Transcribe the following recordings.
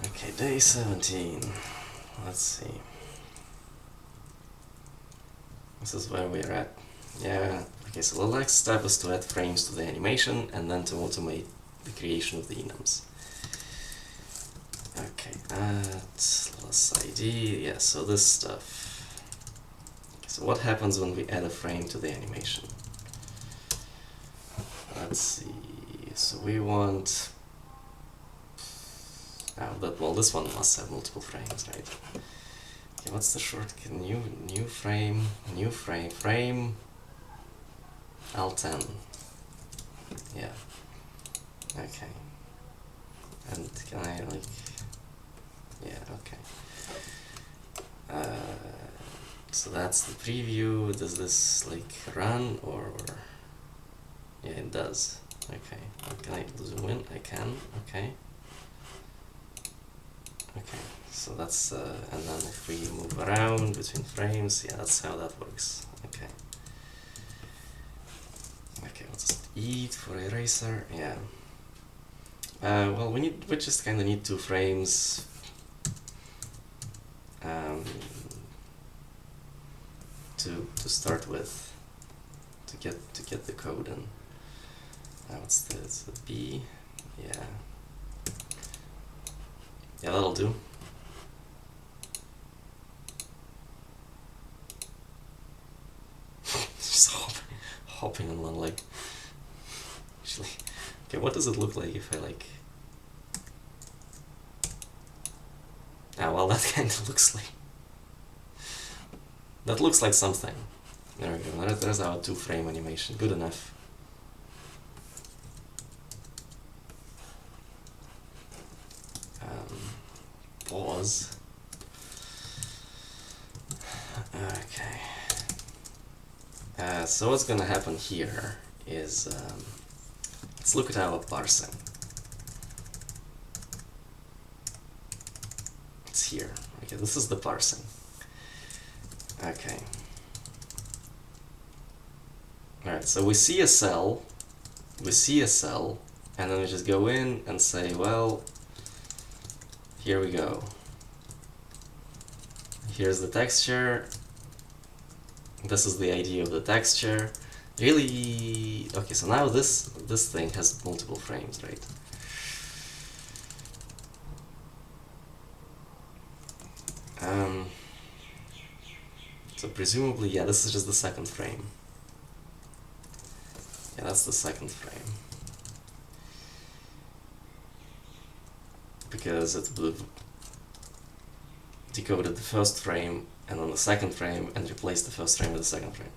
Okay, day 17. Let's see. This is where we're at. Yeah, okay, so the next step is to add frames to the animation and then to automate the creation of the enums. Okay, add plus ID, yeah, so this stuff. Okay, so what happens when we add a frame to the animation? Let's see, so we want... well, this one must have multiple frames, right? Okay, what's the shortcut? New frame, frame, L10. Yeah. Okay. And can I like... Yeah, okay. So that's the preview. Does this like run or... Yeah, it does. Okay. Can I zoom in? I can. Okay. Okay. So that's and then if we move around between frames, yeah, that's how that works. Okay. Okay, let's eat for eraser. Yeah. Well, we just kind of need 2 frames. To start with, to get the code in. What's the... It's the B. Yeah. Yeah, that'll do. Just hopping on one leg. Actually, okay, what does it look like if I like... Ah, well, that kind of looks like... That looks like something. There we go, there's our 2-frame animation, good enough. Pause. Okay. So what's gonna happen here is... let's look at our parsing. It's here. Okay, this is the parsing. Okay. Alright, so we see a cell, and then we just go in and say, well, here we go. Here's the texture. This is the ID of the texture. Really... Okay, so now this thing has multiple frames, right? So presumably, yeah, this is just the 2nd frame. Yeah, that's the 2nd frame. Because it decoded the 1st frame and then the 2nd frame and replaced the 1st frame with the 2nd frame.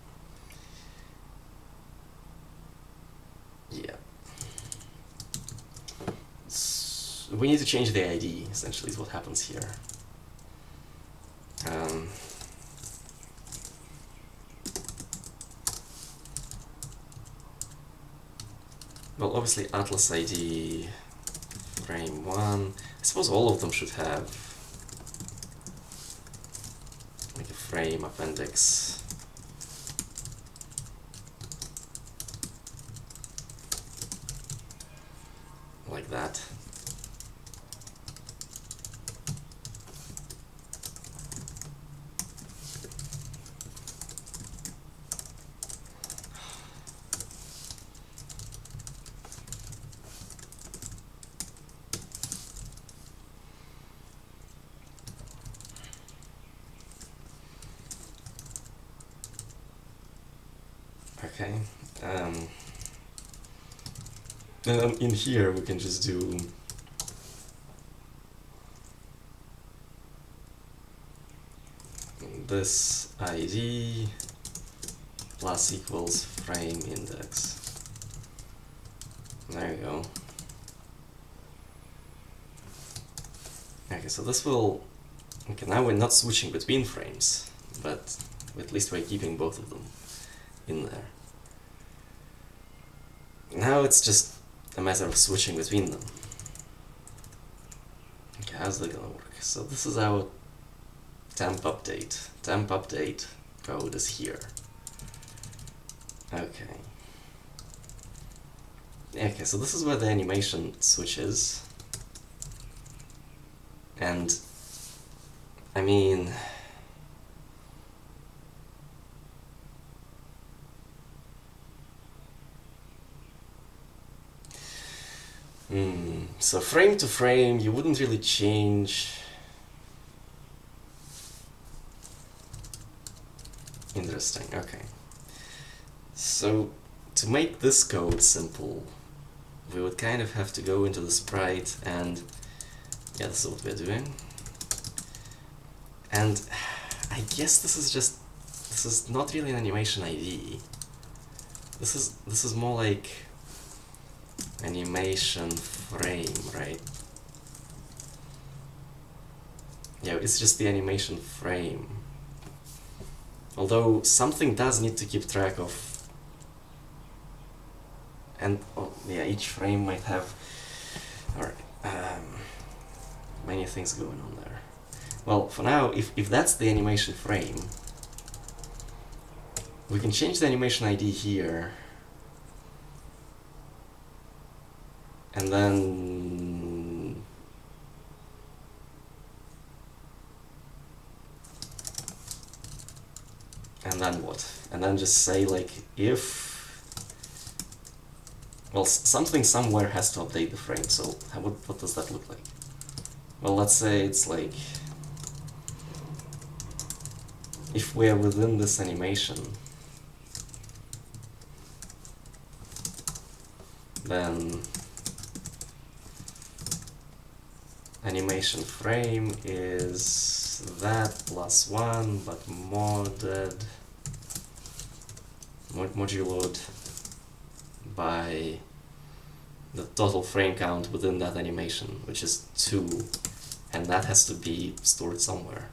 Yeah. So we need to change the ID, essentially, is what happens here. Well, obviously Atlas ID frame 1. I suppose all of them should have like a frame appendix. Like that. Okay. And in here we can just do this ID plus equals frame index. There you go. Okay, so this will... Okay, now we're not switching between frames, but at least we're keeping both of them in there. Now it's just a matter of switching between them. Okay, how's that gonna work? So this is our temp update. Temp update code is here. Okay. Okay, so this is where the animation switches. And I mean, so frame to frame, you wouldn't really change. Interesting, okay. So to make this code simple, we would kind of have to go into the sprite and, yeah, this is what we're doing. And I guess this is not really an animation ID. This is more like animation frame, right? Yeah, it's just the animation frame. Although something does need to keep track of, and oh, yeah, each frame might have, alright, many things going on there. Well, for now, if that's the animation frame, we can change the animation ID here, and then what? And then just say like if, well, something somewhere has to update the frame. So what does that look like? Well, let's say it's like if we're within this animation, then animation frame is that +1, but moduloed by the total frame count within that animation, which is 2, and that has to be stored somewhere.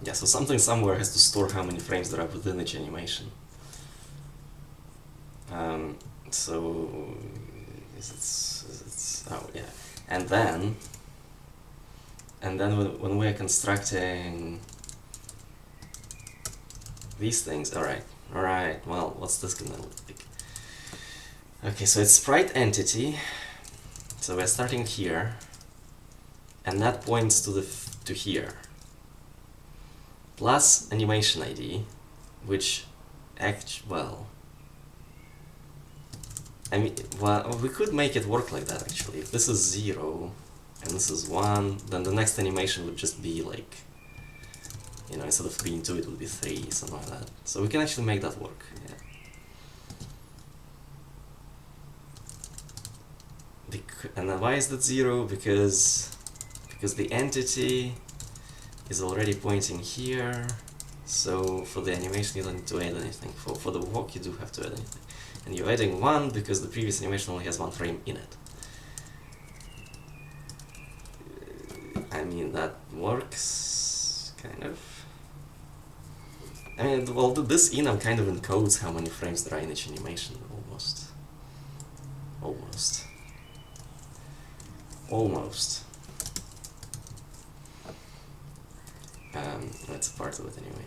Yeah, so something somewhere has to store how many frames there are within each animation. So oh yeah, and then when we're constructing these things, all right, well, what's this gonna look like? Okay, so it's sprite entity, so we're starting here, and that points to here, plus animation ID, which well, I mean, well, we could make it work like that actually. If this is 0 and this is 1, then the next animation would just be like, you know, instead of being 2, it would be 3, something like that. So we can actually make that work, yeah. And then why is that 0? Because the entity is already pointing here, so for the animation you don't need to add anything. For the walk you do have to add anything. And you're adding 1 because the previous animation only has 1 frame in it. I mean, that works, kind of. I mean, well, this enum kind of encodes how many frames there are in each animation, almost. That's a part of it anyway.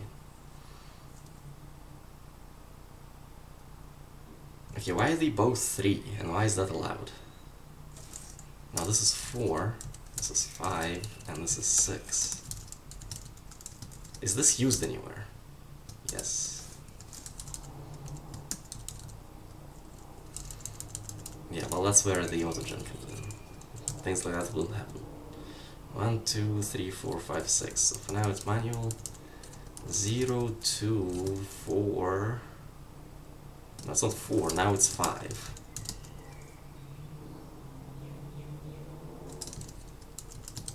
Okay, why are they both 3, and why is that allowed? Now this is 4, this is 5, and this is 6. Is this used anywhere? Yes. Yeah, well, that's where the autogen comes in. Things like that will happen. 1, 2, 3, 4, 5, 6. So for now it's manual. 0, 2, 4. That's not 4, now it's 5.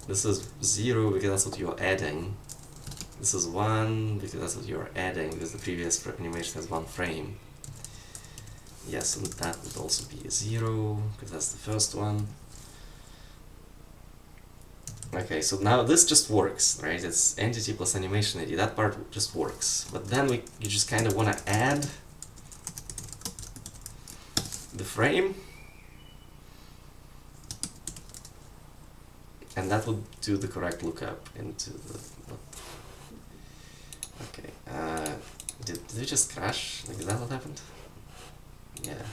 This is 0 because that's what you're adding. This is 1 because that's what you're adding, because the previous animation has 1 frame. Yes, and that would also be a 0 because that's the first one. Okay, so now this just works, right? It's entity plus animation ID. That part just works. But then you just kind of want to add the frame, and that will do the correct lookup into the. Okay, did Did it just crash? Like, is that what happened? Yeah.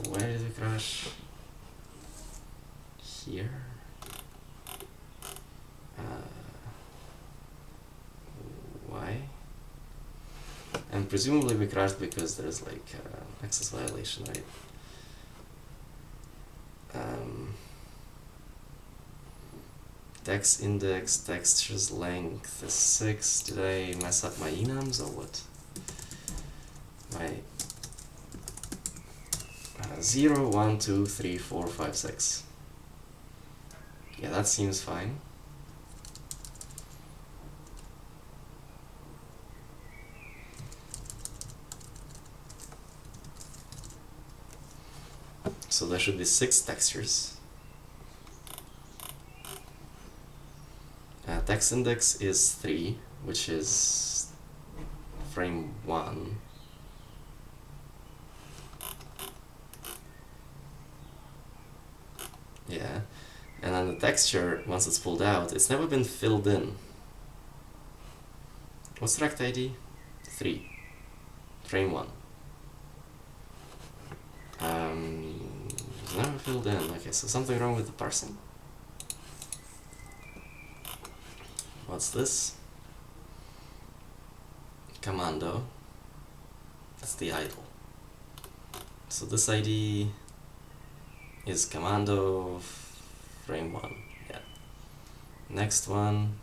Where did it crash? Here? Why? And presumably we crashed because there's like access violation, right? Text index, textures length is 6. Did I mess up my enums or what? My 0, 1, 2, 3, 4, 5, 6. Yeah, that seems fine. So there should be 6 textures. Text index is 3, which is frame 1. Yeah, and then the texture, once it's pulled out, it's never been filled in. What's rect ID? 3. Frame 1. It's never filled in. Okay, so something wrong with the parsing. What's this? Commando. That's the idle. So this ID is commando frame 1. Yeah. Next one.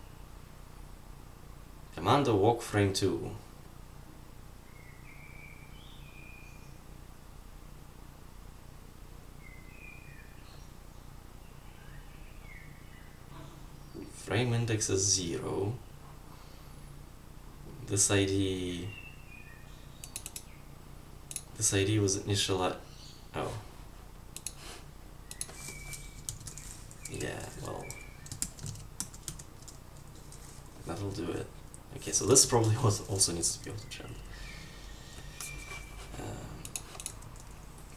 Commando walk frame 2. Frame index is 0. This ID was initialized. Oh. Yeah, well. That'll do it. Okay, so this probably also needs to be auto-checked.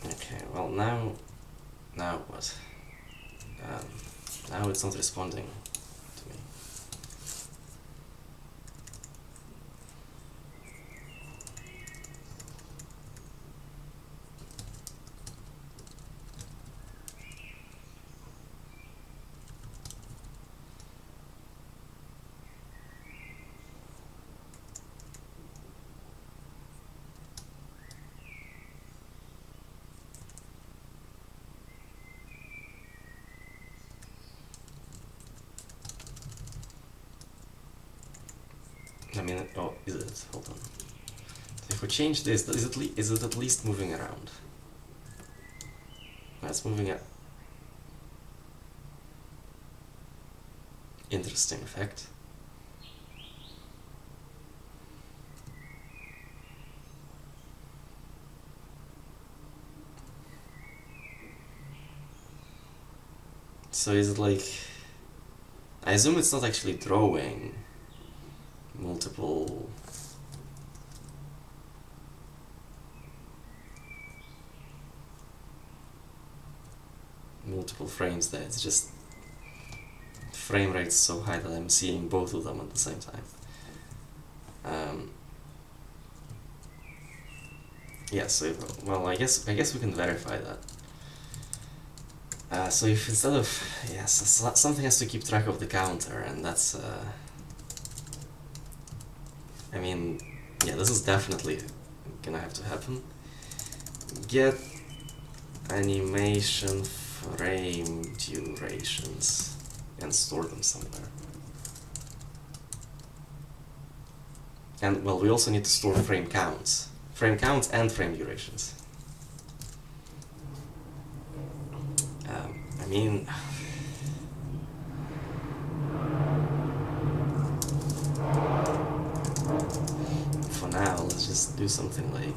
Okay, well now what? Now it's not responding to me. I mean, oh, is it? Hold on. So if we change this, is it at least moving around? That's moving up. Interesting effect. So is it like... I assume it's not actually drawing multiple... frames there, it's just frame rate's so high that I'm seeing both of them at the same time. Yeah, so, well, I guess we can verify that. So if instead of, yes, something has to keep track of the counter, and that's, I mean, yeah, this is definitely gonna have to happen. Get animation frame durations and store them somewhere. And, well, we also need to store frame counts and frame durations. I mean, for now, let's just do something like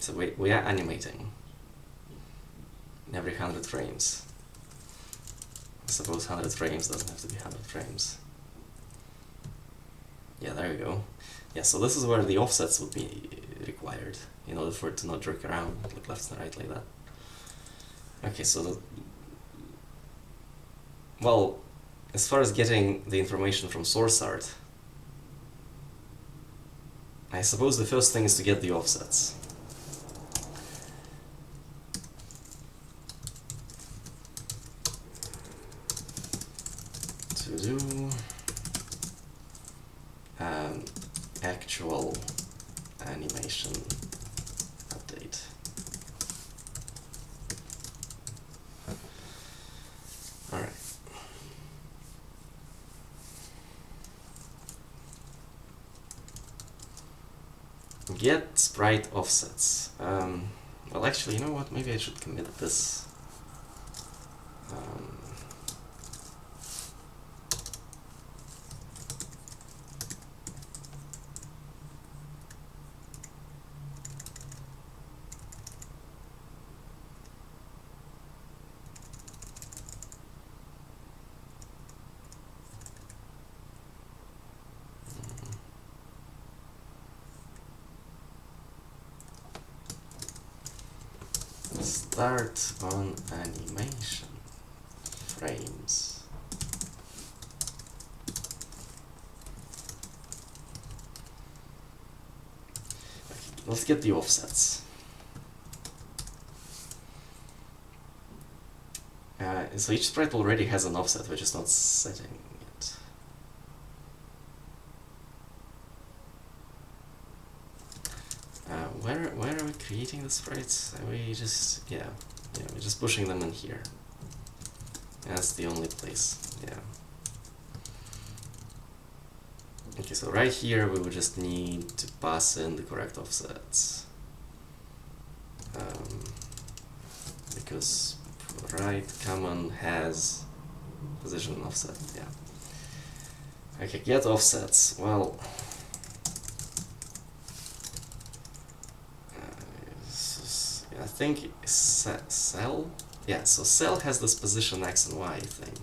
So we are animating every 100 frames. I suppose 100 frames doesn't have to be 100 frames. Yeah, there you go. Yeah, so this is where the offsets would be required in order for it to not jerk around like left and right like that. Okay, so well, as far as getting the information from source art, I suppose the first thing is to get the offsets. To do actual animation update. Alright. Get sprite offsets. Well, actually, you know what? Maybe I should commit this. Start on animation frames. Okay, let's get the offsets. So each sprite already has an offset, we're just not setting it. Where are we creating the sprites? Are we just, yeah, we're just pushing them in here. That's the only place, yeah. Okay, so right here we would just need to pass in the correct offsets. Because right common has position offset, yeah. Okay, get offsets. Well, I think cell? Yeah, so cell has this position X and Y thing.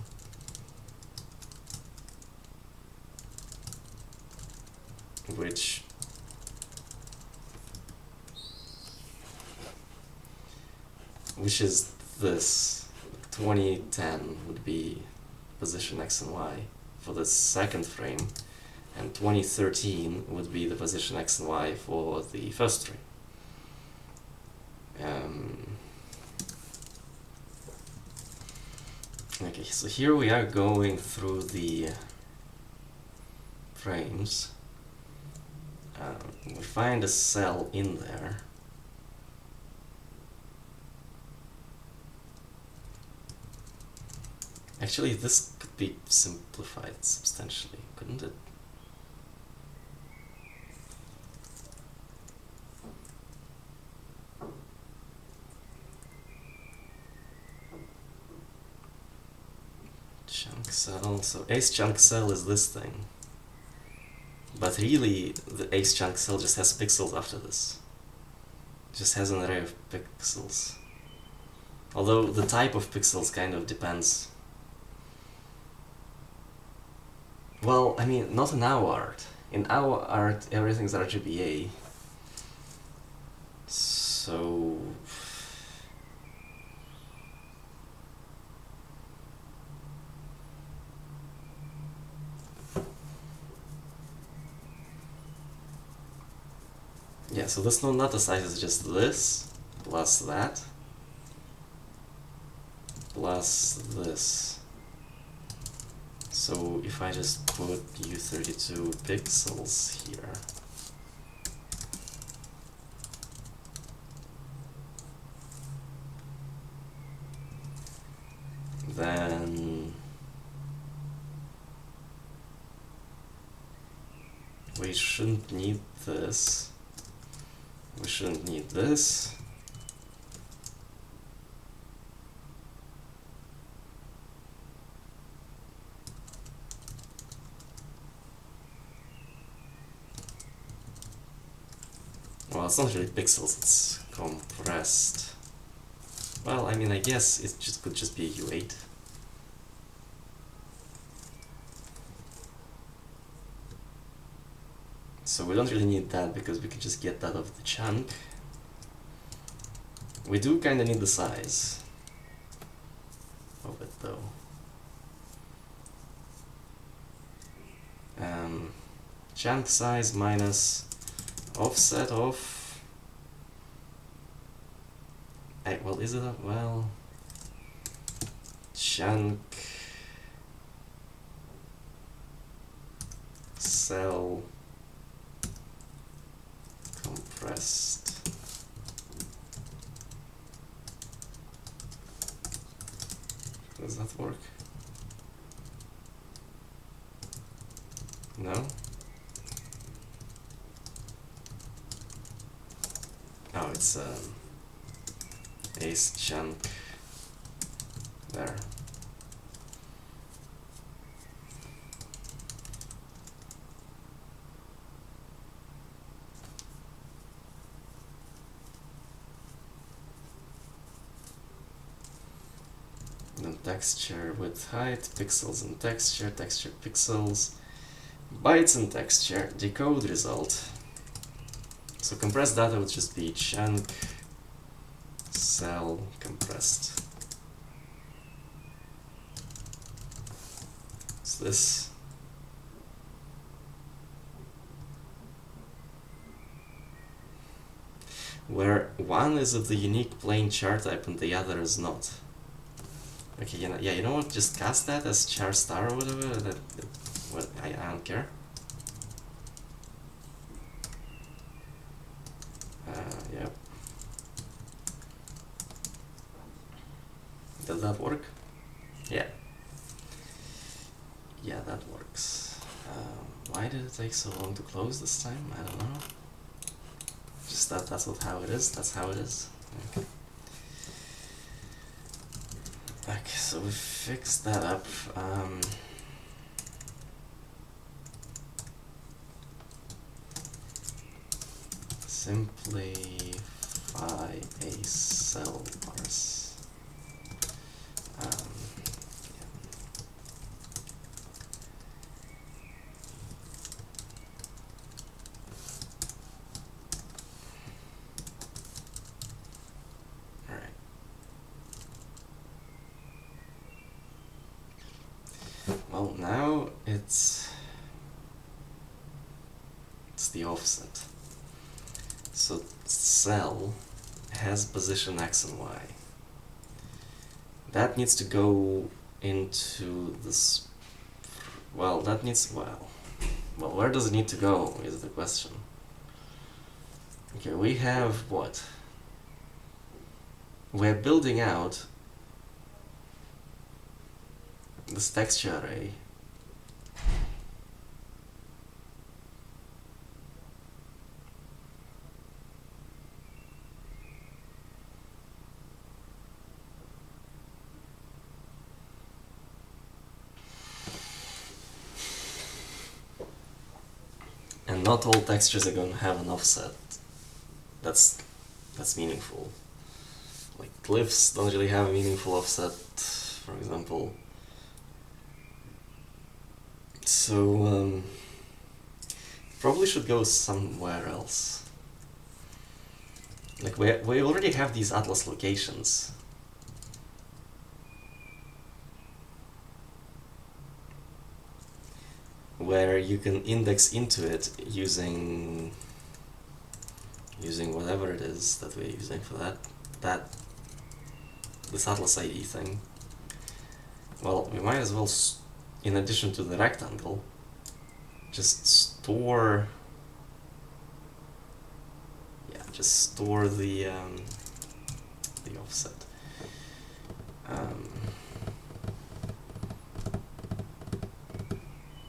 Which is this. 2010 would be position X and Y for the second frame, and 2013 would be the position X and Y for the first frame. Okay, so here we are going through the frames. We find a cell in there. Actually, this could be simplified substantially, couldn't it? Chunk cell, so ace chunk cell is this thing. But really, the ace chunk cell just has pixels after this. It just has an array of pixels. Although the type of pixels kind of depends. Well, I mean, not in our art. In our art, everything's RGBA. So... yeah, so this non-data size is just this, plus that, plus this. So if I just put U32 pixels here, then we shouldn't need this. We shouldn't need this. Well, it's not really pixels, it's compressed. Well, I mean, I guess it just could just be U8. So we don't really need that because we can just get that off the chunk. We do kind of need the size of it though. Chunk size minus offset of... well, is it a... well... chunk... cell... compressed... does that work? No? Oh, it's ace chunk there. Then texture width height, pixels and texture, texture pixels, bytes and texture, decode result. So compressed data would just be chunk cell compressed. So this where one is of the unique plane char type and the other is not. Okay, yeah, you know what? Just cast that as char star or whatever. What? I don't care. Yep. Does that work? Yeah. Yeah, that works. Why did it take so long to close this time? I don't know. Just that's how it is. That's how it is. Okay. Okay, so we fixed that up. Simplify a cell parse. Yeah. All right. Well, now it's the offset. So cell has position x and y. That needs to go into this. Well, that needs well, where does it need to go is the question. Okay, we have what? We're building out this texture array. And not all textures are going to have an offset that's meaningful. Like glyphs don't really have a meaningful offset, for example. So probably should go somewhere else. Like we already have these atlas locations. Where you can index into it using whatever it is that we're using for this atlas ID thing. Well, we might as well, in addition to the rectangle, just store the offset.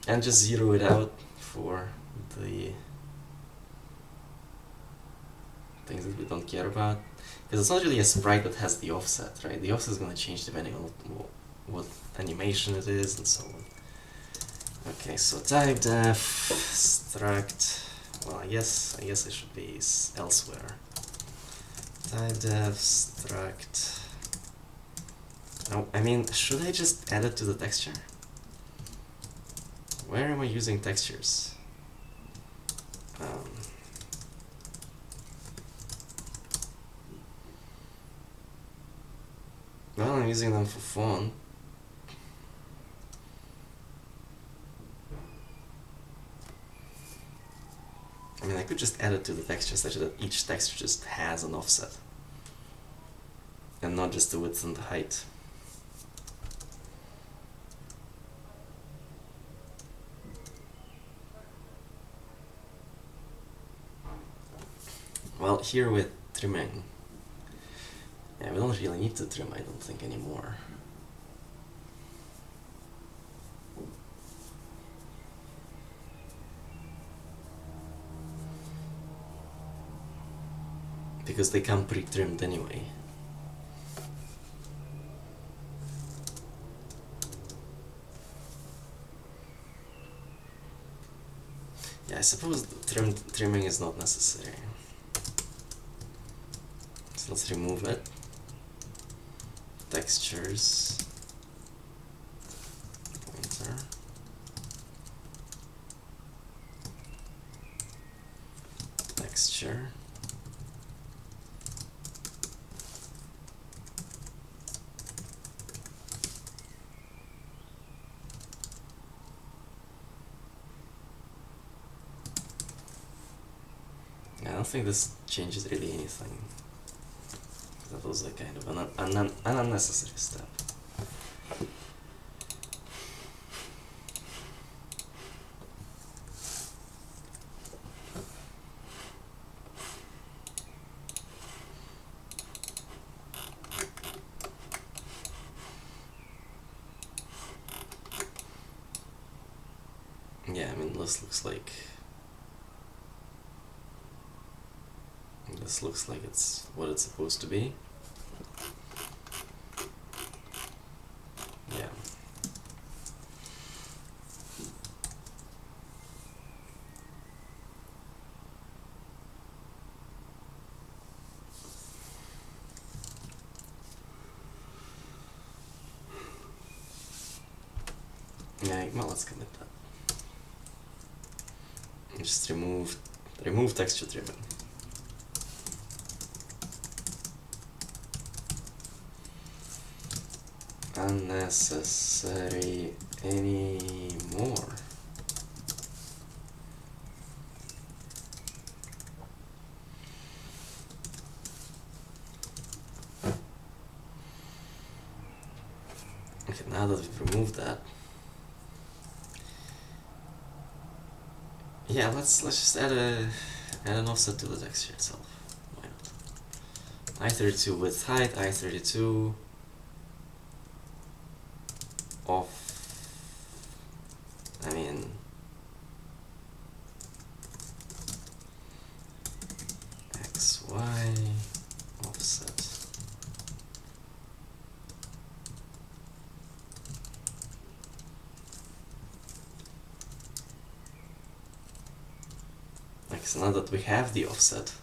And just zero it out for the things that we don't care about. Because it's not really a sprite that has the offset, right? The offset is going to change depending on what animation it is and so on. Okay, so type def struct. Well, I guess it should be elsewhere. type def struct. Oh, I mean, should I just add it to the texture? Where am I using textures? Well, I'm using them for font. I mean, I could just add it to the texture such that each texture just has an offset and not just the width and the height. Well, here with trimming, yeah, we don't really need to trim, I don't think, anymore. Because they come pre-trimmed anyway. Yeah, I suppose trimming is not necessary. So let's remove it. Textures. Pointer. Texture. I don't think this changes really anything. That was a kind of an unnecessary step. Yeah, I mean, this looks like it's what it's supposed to be. Yeah. Yeah, well, let's commit that. Just remove texture trimming. Unnecessary anymore. Okay, now that we've removed that, yeah, let's just add an offset to the texture itself. Why not? I32 width height, I32 off. I mean, XY offset. Like, so now that we have the offset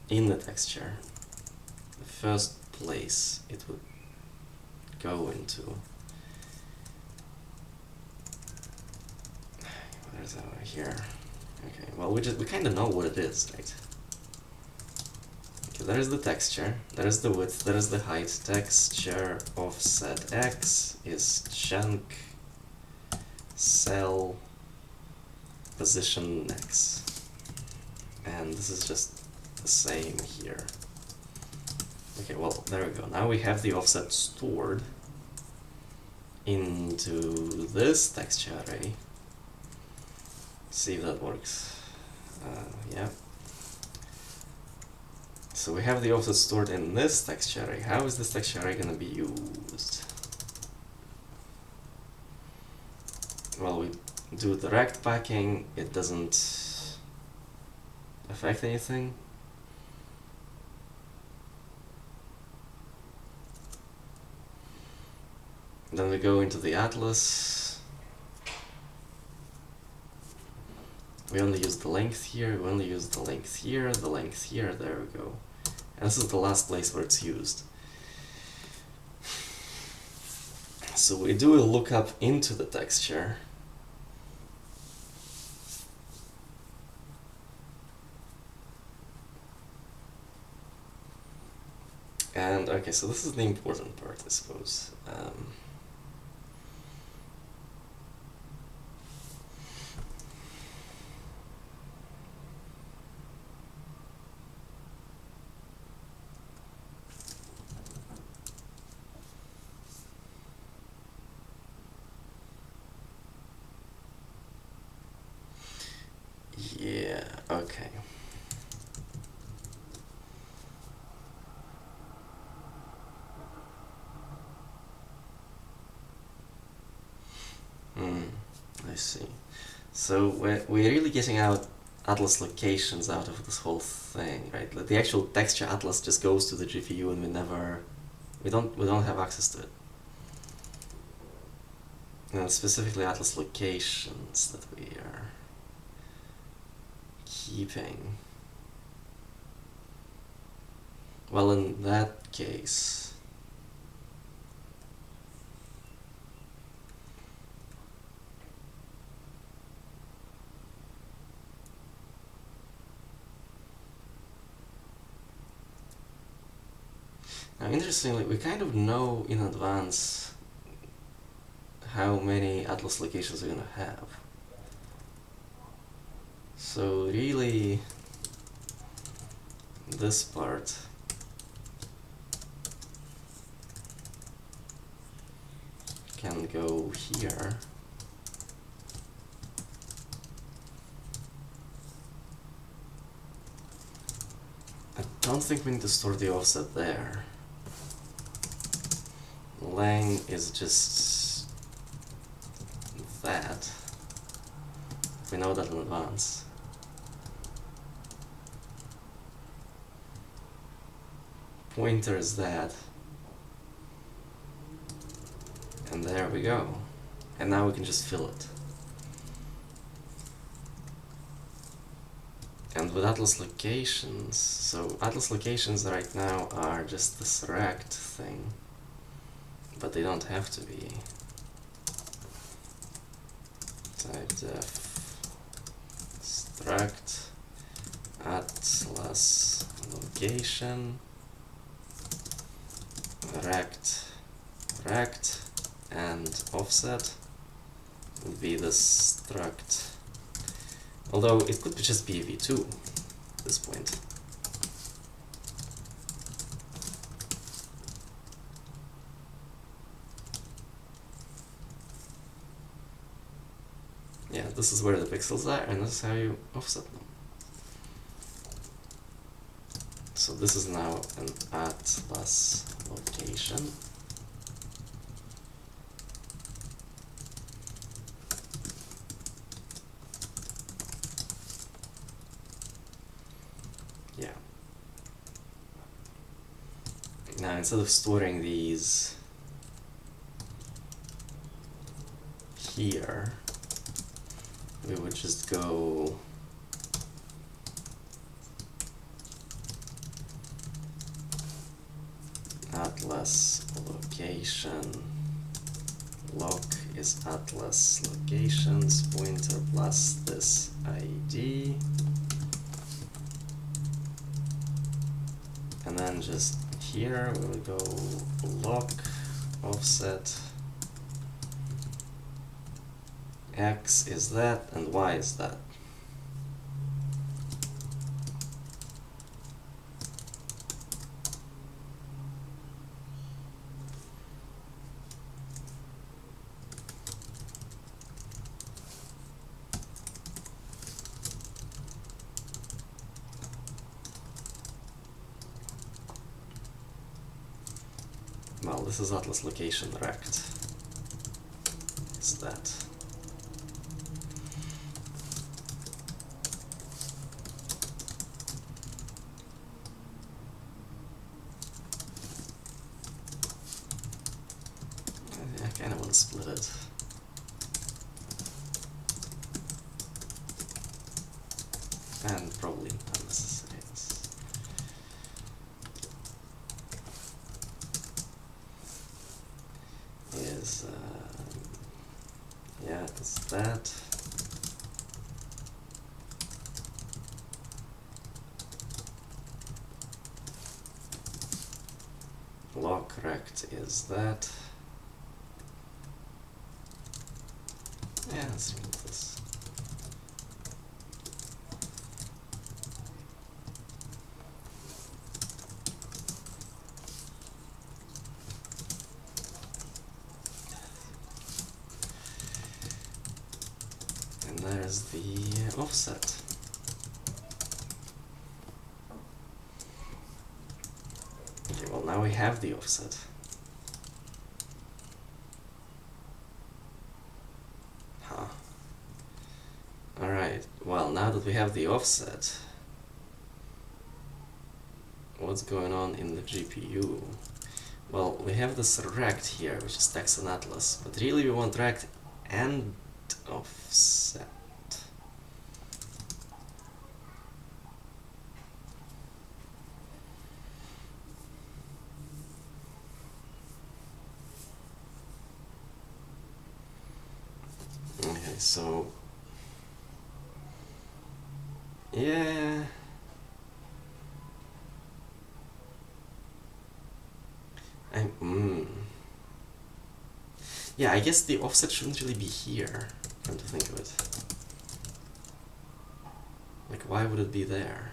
in the texture, the first place it would go into, where is that over here? Okay, well, we kind of know what it is, right? Okay, there's the texture, there's the width, there's the height. Texture offset X is chunk cell position X, and this is just the same here. Okay, well, there we go. Now we have the offset stored into this texture array. See if that works. Yeah. So we have the offset stored in this texture array. How is this texture array going to be used? Well, we do direct packing. It doesn't affect anything. Then we go into the atlas. We only use the length here, we only use the length here, there we go. And this is the last place where it's used. So we do a lookup into the texture. And okay, so this is the important part, I suppose. Yeah, okay. I see. So we're really getting out atlas locations out of this whole thing, right? Like the actual texture atlas just goes to the GPU and we don't have access to it. And specifically atlas locations that we are keeping. Well, in that case, now interestingly, we kind of know in advance how many atlas locations we're gonna have. So really, this part can go here. I don't think we need to store the offset there. Lang is just that. We know that in advance. Pointer is that. And there we go. And now we can just fill it. And with atlas locations, so atlas locations right now are just this rect thing, but they don't have to be. Type def struct atlas location rect and offset would be the struct. Although it could just be v2 at this point. Yeah, this is where the pixels are, and this is how you offset them. So this is now an atlas location. Yeah. Now instead of storing these here, we would just go atlas location loc is atlas locations pointer plus this ID, and then just here we will go loc offset x is that and y is that. Well, this is atlas location rect. It's that. I kind of want to split it. And probably unnecessary. is that. Lock rect is that. Yeah, let's remove this. And there's the offset. Okay, well now we have the offset. Huh. Alright, well now that we have the offset, what's going on in the GPU? Well, we have this rect here, which is text and atlas, but really we want rect and offset. Okay, so yeah. Yeah, I guess the offset shouldn't really be here, come to think of it. Like, why would it be there?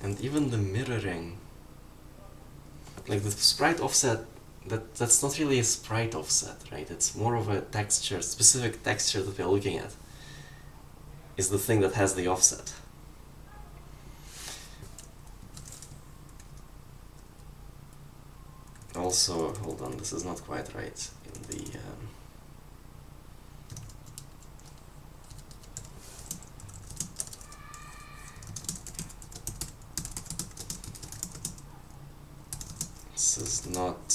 And even the mirroring, like the sprite offset, that's not really a sprite offset, right? It's more of a texture, specific texture that we're looking at is the thing that has the offset. Also, hold on, this is not quite right in the this is not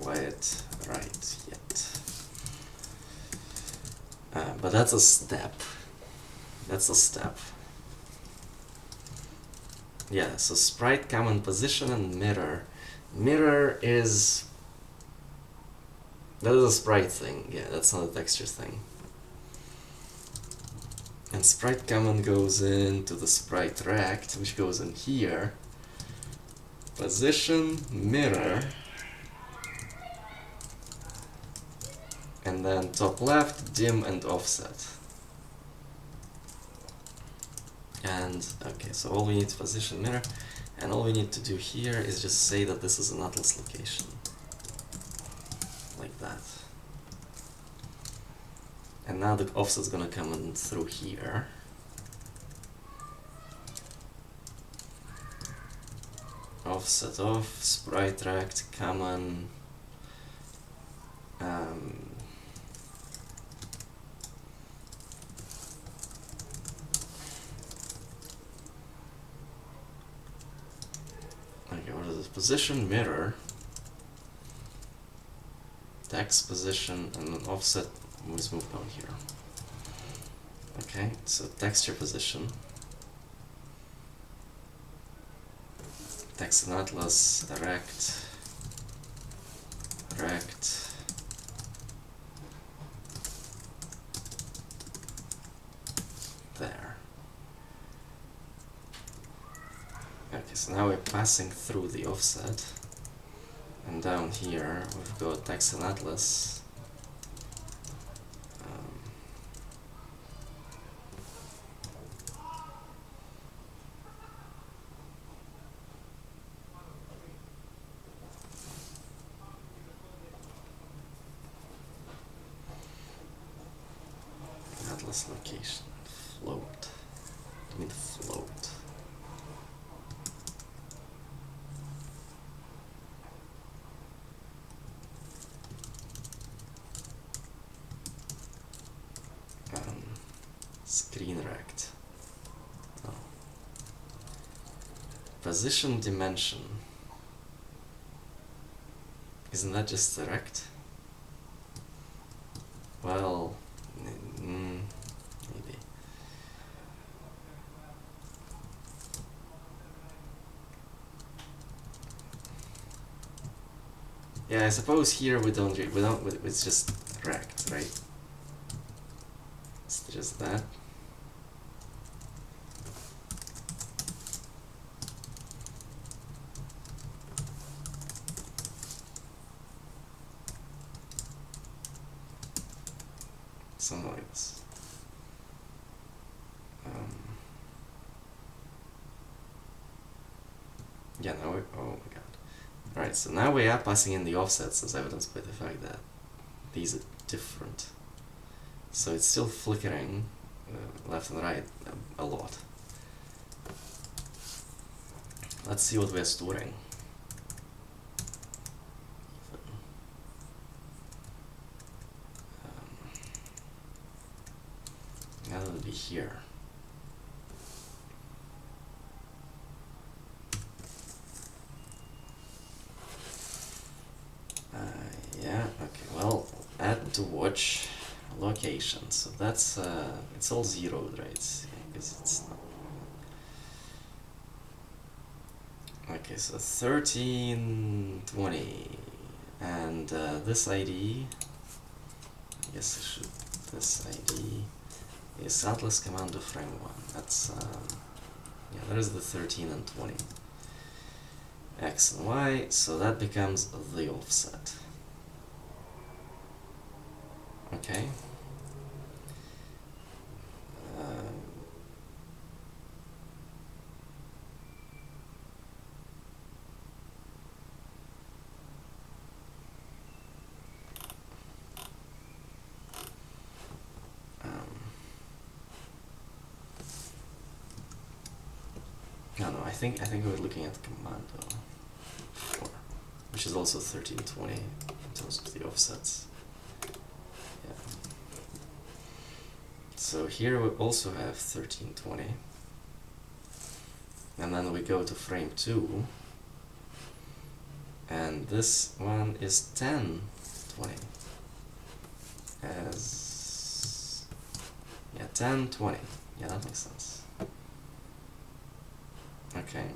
quite right yet. But that's a step. That's a step. Yeah, so sprite, common position, and mirror. Mirror is... that is a sprite thing, yeah, that's not a texture thing. And sprite common goes into the sprite rect, which goes in here. Position, mirror, and then top left, dim, and offset. And okay, so all we need is position, mirror, and all we need to do here is just say that this is an atlas location. Like that. And now the offset's gonna come in through here. Offset off, sprite rect, common. Okay, what is this? Position, mirror, text position, and then offset was moved down here. Okay, so texture position, text and atlas, rect, there. Okay, so now we're passing through the offset, and down here we've got text and atlas. Atlas location, float. I mean float. Screen rect. Oh. Position dimension. Isn't that just a rect? Well, maybe. Yeah, I suppose here we don't, it's just rect, right? It's just that. Something like this. Yeah, now we, oh my god. Right, so now we are passing in the offsets as evidenced by the fact that these are different. So it's still flickering left and right a lot. Let's see what we're storing. That would be here. Yeah, okay, well, add to watch location. So that's, it's all zeroed, right? Because it's not. Okay, so 1320. And this ID, I guess I should, this ID is Atlas Commando Frame 1. That's, yeah, there's the 13 and 20. X and Y, so that becomes the offset. Okay. No, I think we're looking at Commando 4, which is also 1320 in terms of the offsets. Yeah. So here we also have 1320, and then we go to frame 2, and this one is 1020. As, yeah, 1020. Yeah, that makes sense. Okay.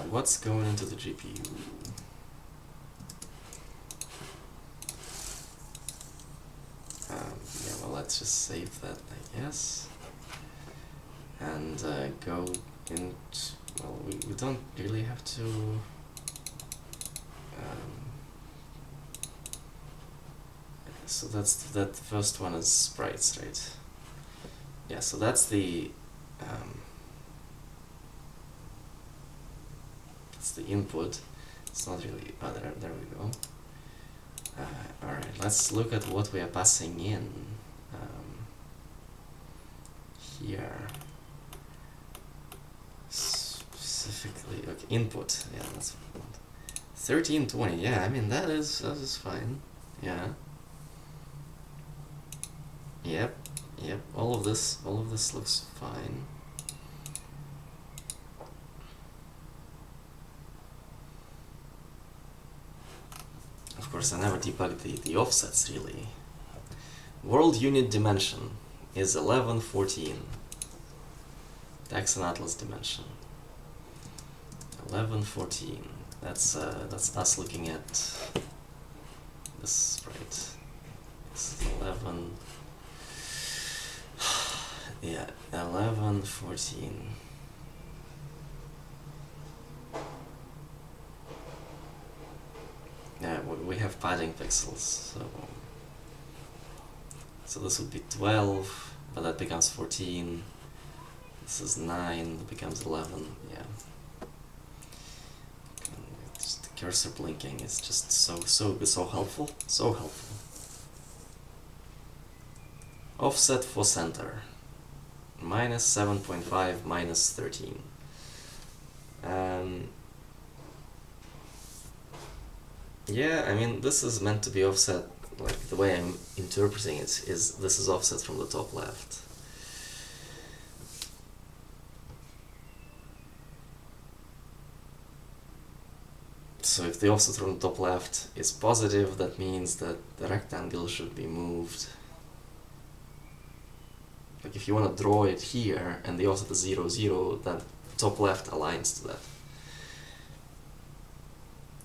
What's going into the GPU? Yeah, well, let's just save that, I guess. And go into, well, we don't really have to. So that first one is sprites, right? Yeah, so that's the input. It's not really, oh, there we go. Alright, let's look at what we are passing in here. Specifically, okay, input, yeah, that's what we want. 1320, yeah, I mean, that is fine, yeah. Yep, all of this looks fine. Of course, I never debugged the offsets, really. World unit dimension is 1114. Daxon Atlas dimension. 1114. That's us looking at this sprite. It's 11. Yeah, 1114. Yeah, we have padding pixels, so this would be 12, but that becomes 14. This is 9, it becomes 11, yeah. Just the cursor blinking is just so helpful, so helpful. Offset for center, minus 7.5, minus 13. Yeah, I mean, this is meant to be offset, like, the way I'm interpreting it is this is offset from the top left. So if the offset from the top left is positive, that means that the rectangle should be moved. Like, if you want to draw it here and the offset is 0, 0, then top left aligns to that.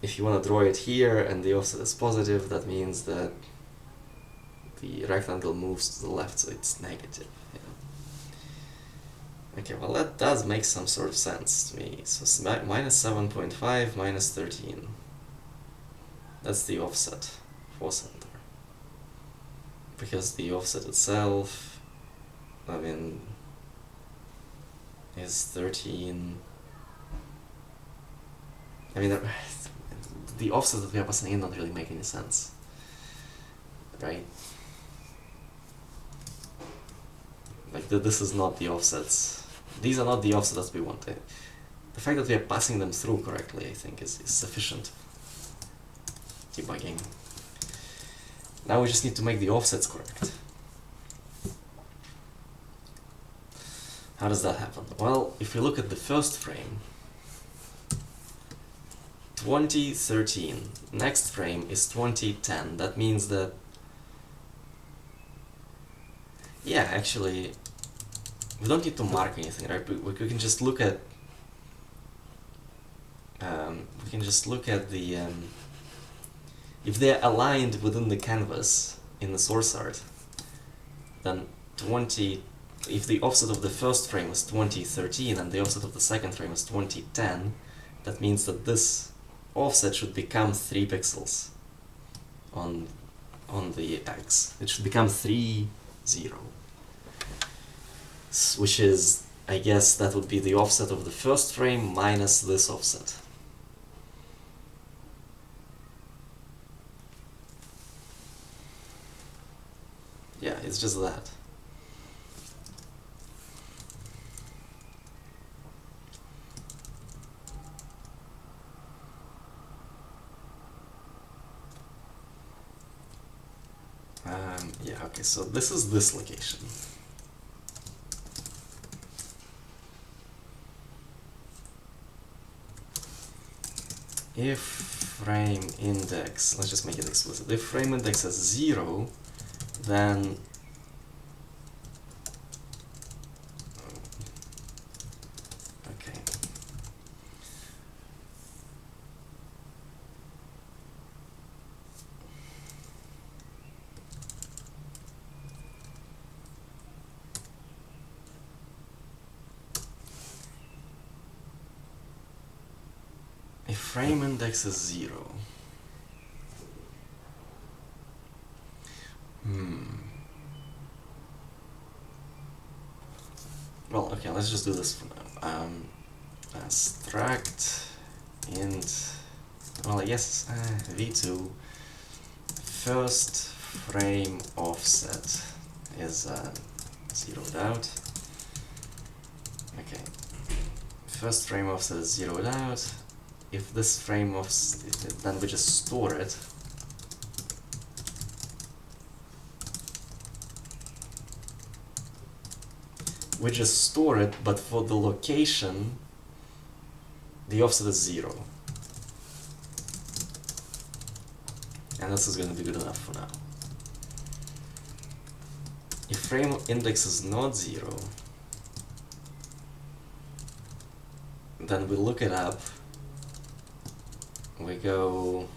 if you want to draw it here and the offset is positive, that means that the rectangle moves to the left, so it's negative. Okay, well that does make some sort of sense to me. So minus 7.5 minus 13. That's the offset for center. Because the offset itself, I mean, is 13. I mean, the offsets that we are passing in don't really make any sense, right? Like, this is not the offsets. These are not the offsets that we want. The fact that we are passing them through correctly, I think, is sufficient debugging. Now we just need to make the offsets correct. How does that happen? Well, if we look at the first frame, 2013. Next frame is 2010. That means that, yeah, actually, we don't need to mark anything, right? We can just look at the if they're aligned within the canvas in the source art, then if the offset of the first frame is 2013 and the offset of the second frame is 2010, that means that this offset should become 3 pixels on the X. It should become 3, 0. Which is, I guess that would be the offset of the first frame minus this offset. Yeah, it's just that. Yeah, okay, so this is this location. If frame index, let's just make it explicit, if frame index is 0, then okay. If frame index is 0, well, okay, let's just do this for now. Struct int, well, I guess v2 first frame offset is zeroed out. Okay, first frame offset is zeroed out. If this frame offset, then we just store it. We just store it, but for the location, the offset is 0. And this is going to be good enough for now. If frame index is not 0, then we look it up. We go,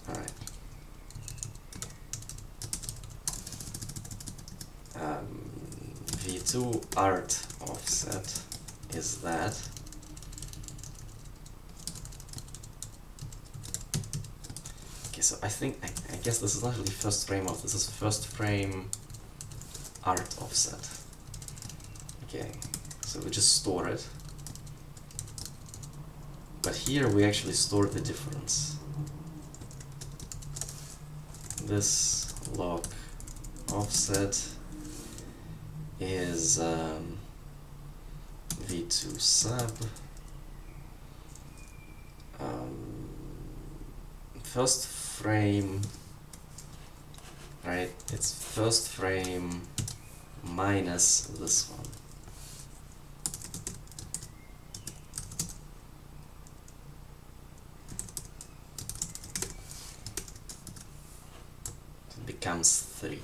alright, v2 art offset is that. Okay, so I think, I guess this is not really first frame off, this is first frame art offset. Okay, so we just store it. But here we actually store the difference. This lock offset is v2 sub first frame, right? It's first frame minus this one. It becomes 3.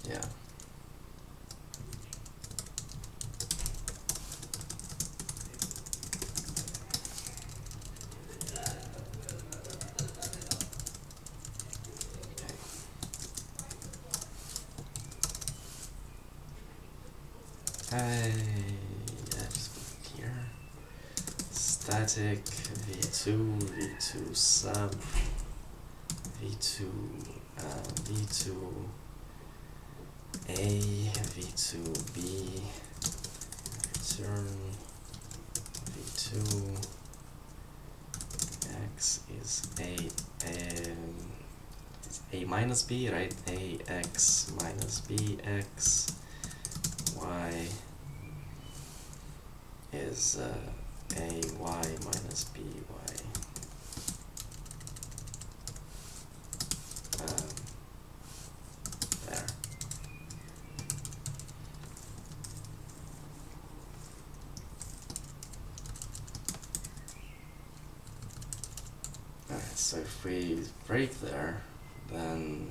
Yeah. Yeah, just put it here. Static v2, v2 sub, v2, v2 a, v2 b, return v2 x is a minus b, right? Ax minus bx, y is ay minus by. There. Alright, so if we break there, then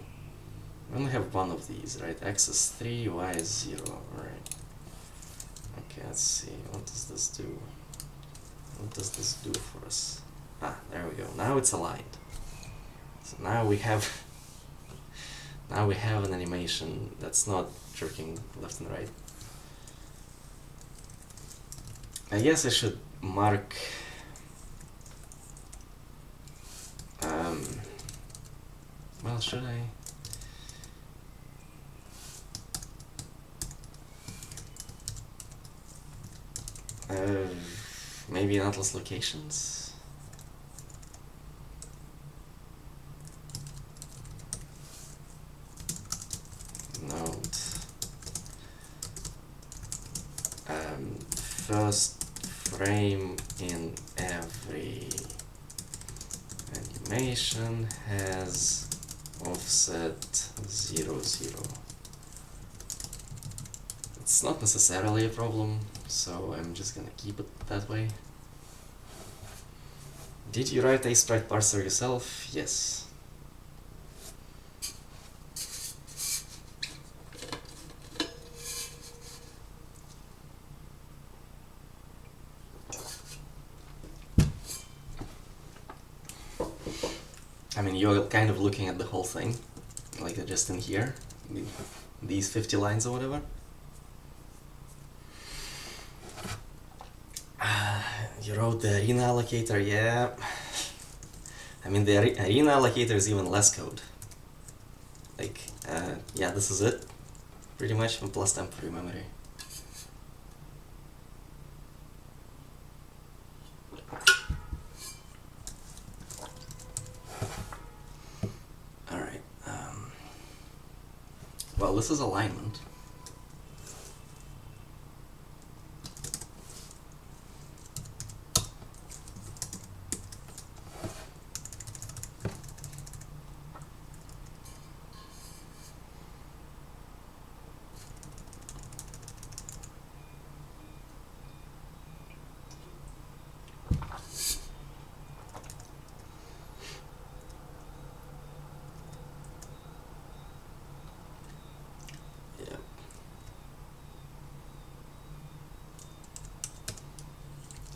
we only have one of these, right? X is 3, y is 0, right? Okay, let's see, what does this do? What does this do for us? Ah, there we go. Now it's aligned. So now we have an animation that's not jerking left and right. I guess I should mark well, should I? Maybe in Atlas locations? Note. First frame in every animation has offset 0, 0. It's not necessarily a problem, so I'm just gonna keep it that way. Did you write a sprite parser yourself? Yes. I mean, you're kind of looking at the whole thing, like just in here, these 50 lines or whatever. You wrote the arena allocator, yeah. I mean, the arena allocator is even less code. Like, yeah, this is it, pretty much, from plus temporary memory. Alright, well, this is alignment.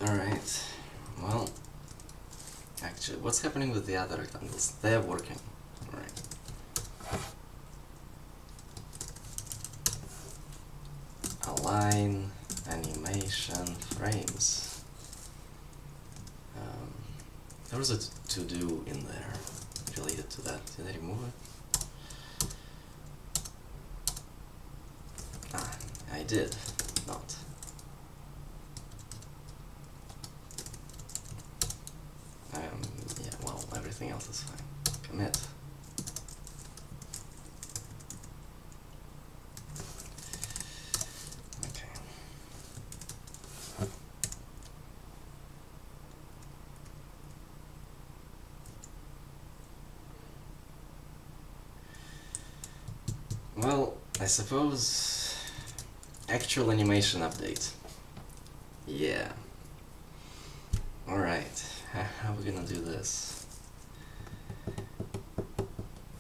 Alright, well, actually, what's happening with the other rectangles? They're working. Alright. Align, animation, frames. There was a to-do in there related to that. Did I remove it? Ah, I did not. Yeah, well, everything else is fine. Commit. Okay. Well, I suppose actual animation update. Yeah. Alright, how are we gonna do this?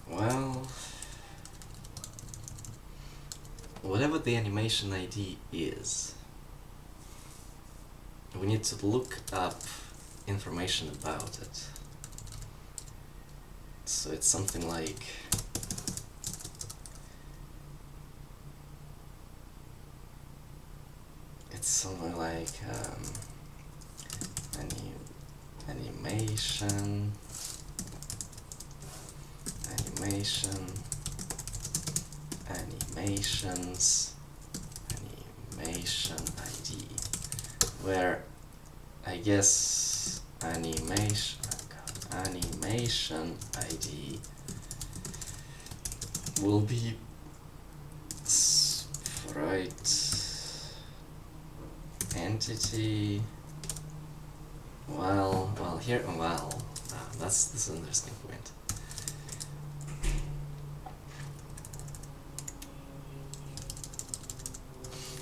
Well, whatever the animation ID is, we need to look up information about it. So it's something like something like animation, animations, animation ID, where I guess animation ID will be sprite entity. Well, here, this is an interesting point.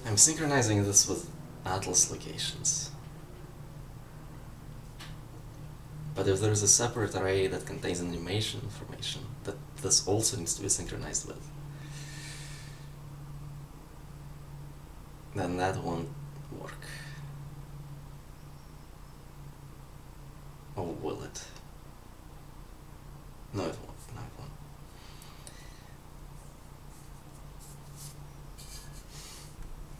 I'm synchronizing this with Atlas locations. But if there's a separate array that contains animation information, that this also needs to be synchronized with, then that won't work. Or will it? No, it won't. No, it won't.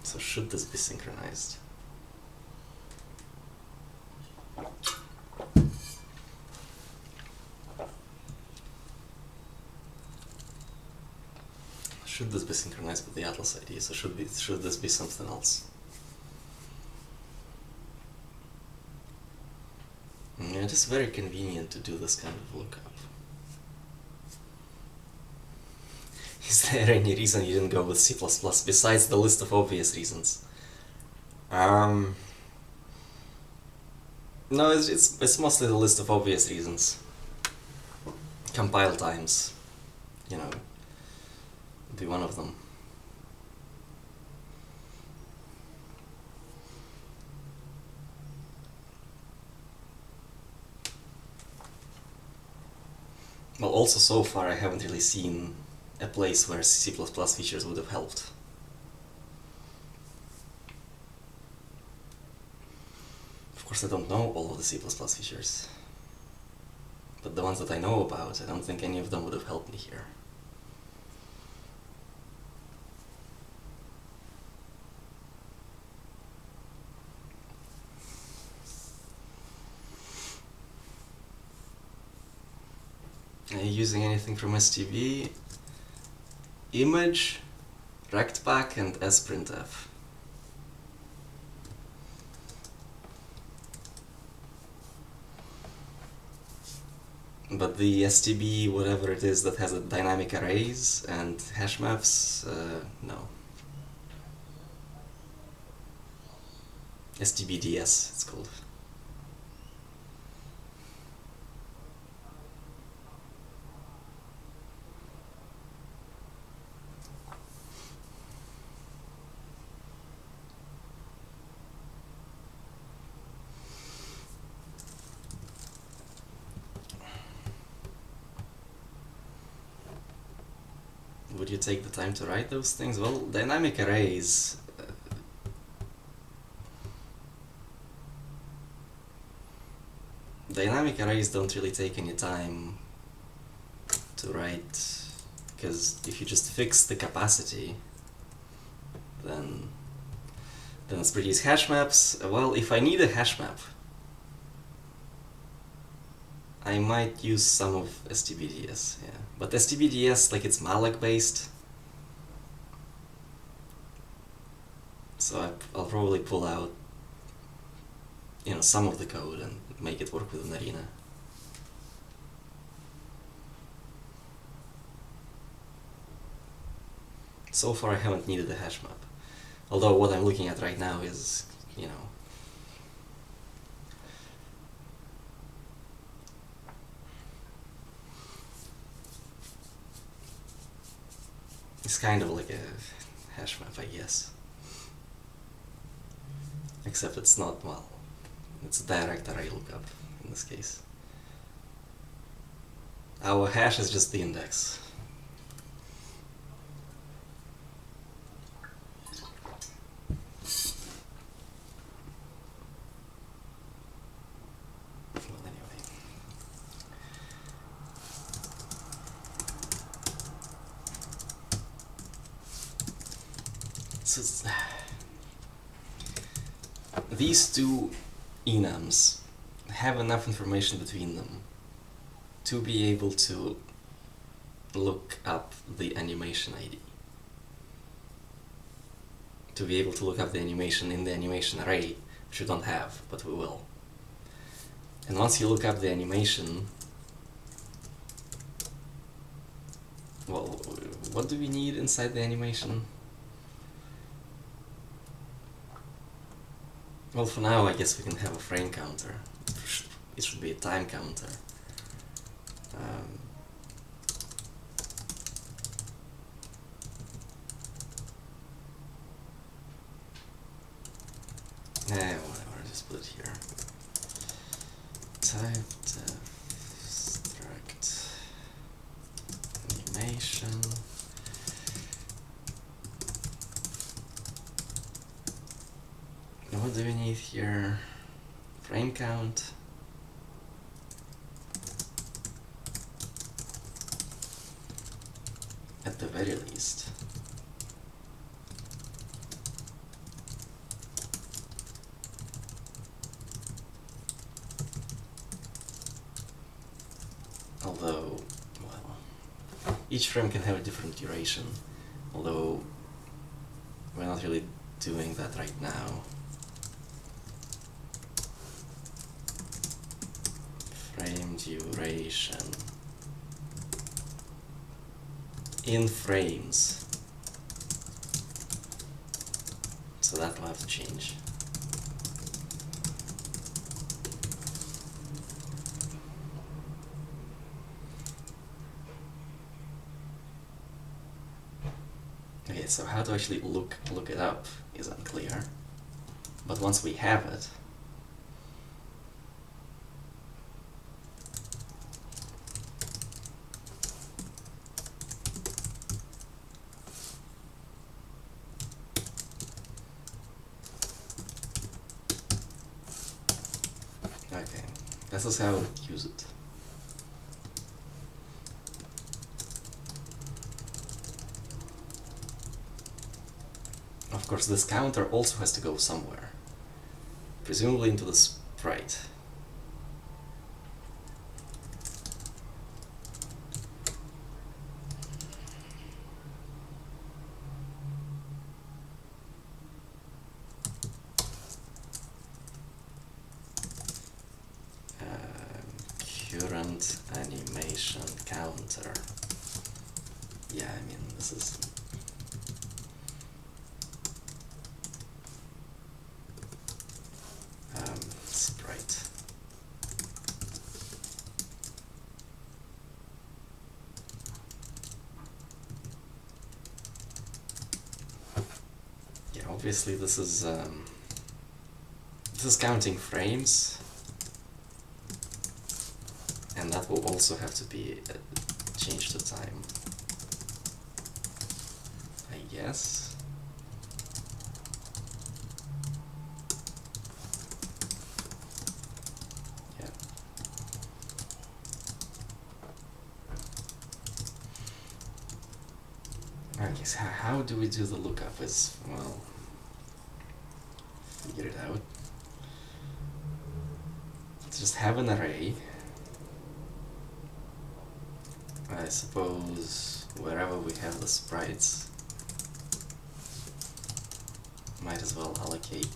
So should this be synchronized? Should this be synchronized with the Atlas ID? So should this be something else? Yeah, it is very convenient to do this kind of lookup. Is there any reason you didn't go with C++ besides the list of obvious reasons? No, it's mostly the list of obvious reasons. Compile times, you know, be one of them. Well, also so far I haven't really seen a place where C++ features would have helped. Of course, I don't know all of the C++ features, but the ones that I know about, I don't think any of them would have helped me here. Are you using anything from STB? Image, rectback, and sprintf. But the STB, whatever it is that has a dynamic arrays and hash maps, no. STBDS, it's called. Would you take the time to write those things? Well, dynamic arrays... dynamic arrays don't really take any time to write, because if you just fix the capacity, then it's pretty easy. Hash maps, well, if I need a hash map, I might use some of STBDS, yeah. But STBDS, like, it's malloc based, so I'll probably pull out, you know, some of the code and make it work with an arena. So far I haven't needed a hash map. Although what I'm looking at right now is, you know, it's kind of like a hash map, I guess. Except it's not, well, it's a direct array lookup in this case. Our hash is just the index. Well, anyway. So these two enums have enough information between them to be able to look up the animation ID. To be able to look up the animation in the animation array, which we don't have, but we will. And once you look up the animation, well, what do we need inside the animation? Well, for now, I guess we can have a frame counter. It should be a time counter. Whatever, just put it here. Type struct animation. What do we need here? Frame count. At the very least. Although, well, each frame can have a different duration, although we're not really doing that right now. Frame duration in frames, so that will have to change. Okay, so how to actually look it up is unclear, but once we have it, okay, this is how we use it. Of course, this counter also has to go somewhere, presumably into the sprite. Current animation counter. Yeah, I mean, this is... sprite. Yeah, obviously this is counting frames, and that will also have to be changed to time, I guess. Okay, so how do we do the lookup is, well, figure it out. Let's just have an array. I suppose wherever we have the sprites, might as well allocate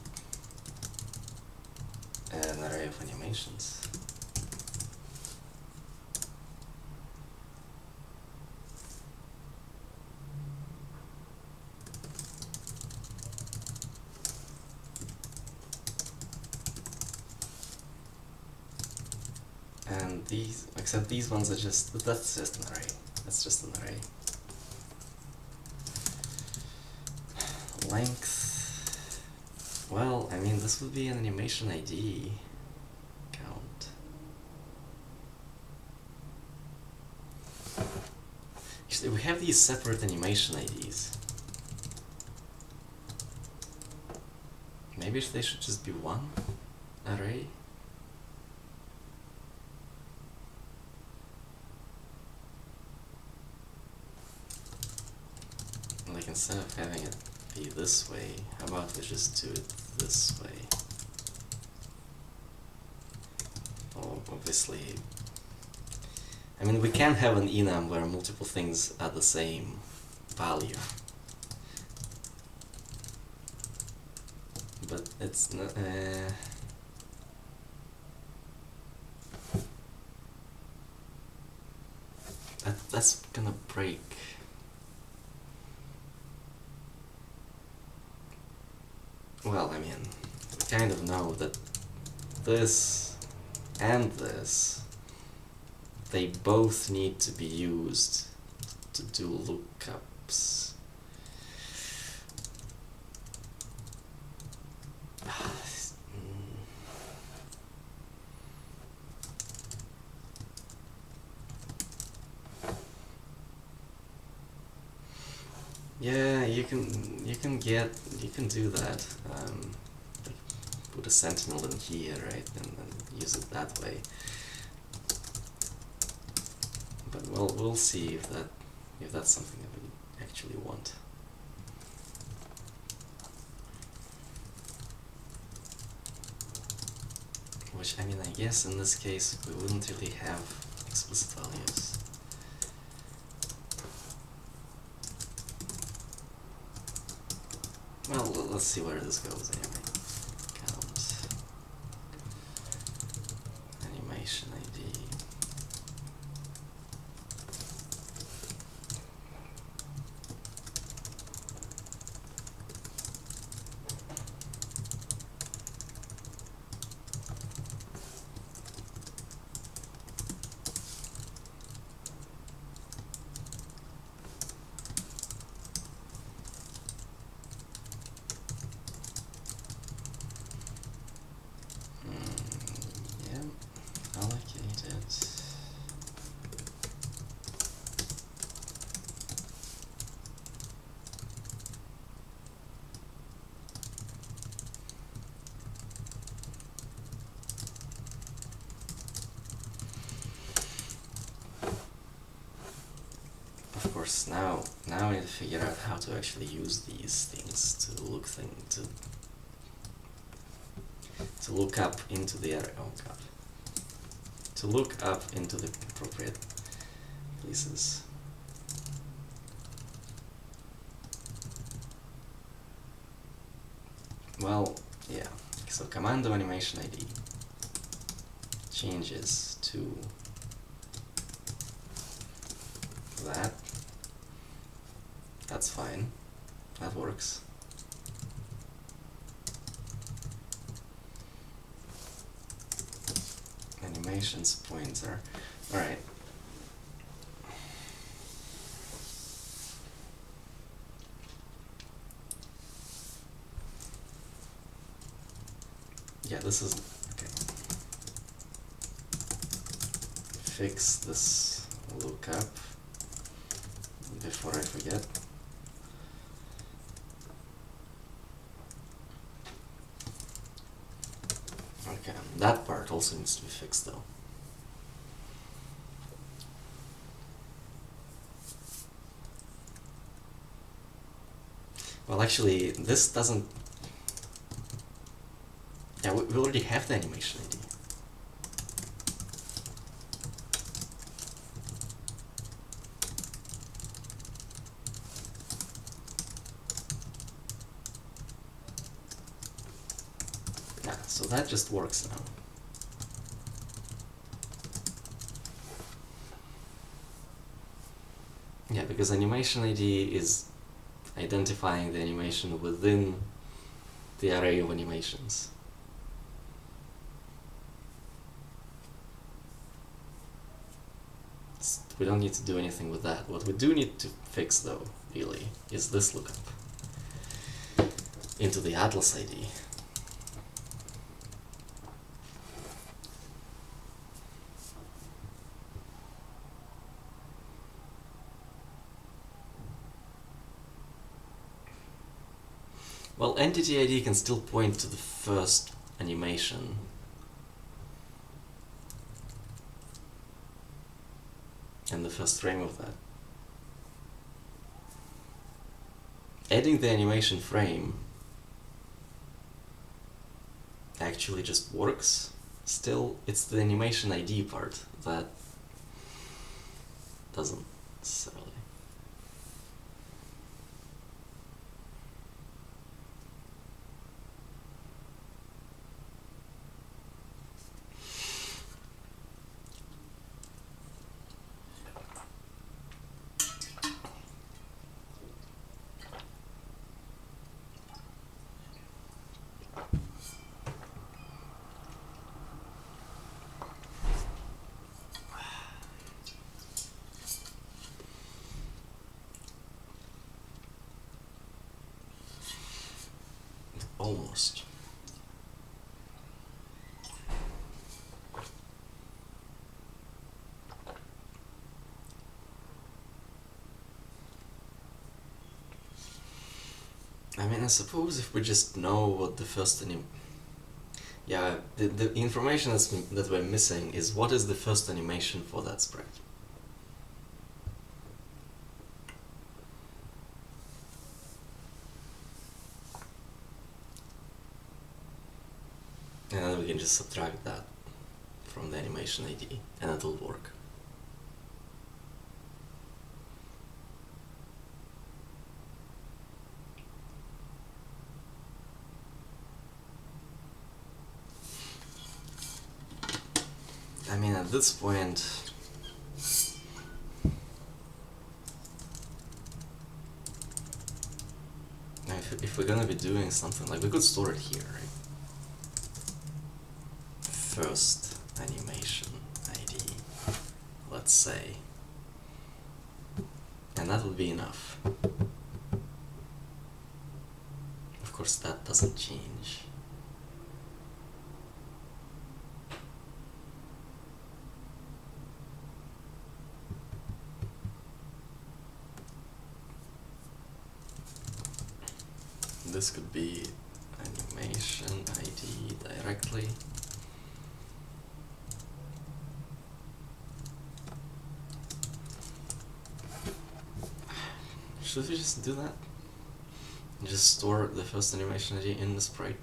an array of animations. And these, except these ones are just, that's just an array. That's just an array. Length, well, I mean, this would be an animation ID count. Actually, we have these separate animation IDs. Maybe they should just be one array? Like, instead of having it be this way, how about we just do it this way? obviously, I mean, we can have an enum where multiple things are the same value, but it's not, that's gonna break. Well, I mean, we kind of know that this and this, they both need to be used to do lookups. Yeah, you can do that. Like put a sentinel in here, right, and use it that way. But we'll see if that's something that we actually want. Which, I mean, I guess in this case we wouldn't really have explicit values. Well, let's see where this goes anyway. Count animation ID. Of course, now we need to figure out how to actually use these things to look up into the array. Oh god. To look up into the appropriate places. Well, yeah. So commando animation ID changes to that. That's fine. That works. Animations pointer. Alright. Yeah, this is okay. Fix this lookup before I forget. Okay, that part also needs to be fixed though. Well, actually, this doesn't. Yeah, we already have the animation ID. Yeah, so that just works now. Yeah, because animation ID is identifying the animation within the array of animations. We don't need to do anything with that. What we do need to fix though, really, is this lookup into the Atlas ID. Well, entity ID can still point to the first animation. And the first frame of that. Adding the animation frame actually just works still, it's the animation ID part that doesn't necessarily. Almost. I mean, I suppose if we just know what the first yeah, the information that we're missing is what is the first animation for that sprite. And then we can just subtract that from the animation ID and it'll work. I mean, at this point, if we're gonna be doing something, like we could store it here, right? First animation ID, let's say, and that would be enough. Of course, that doesn't change. This could be animation ID directly. Should we just do that? Just store the first animation ID in the sprite?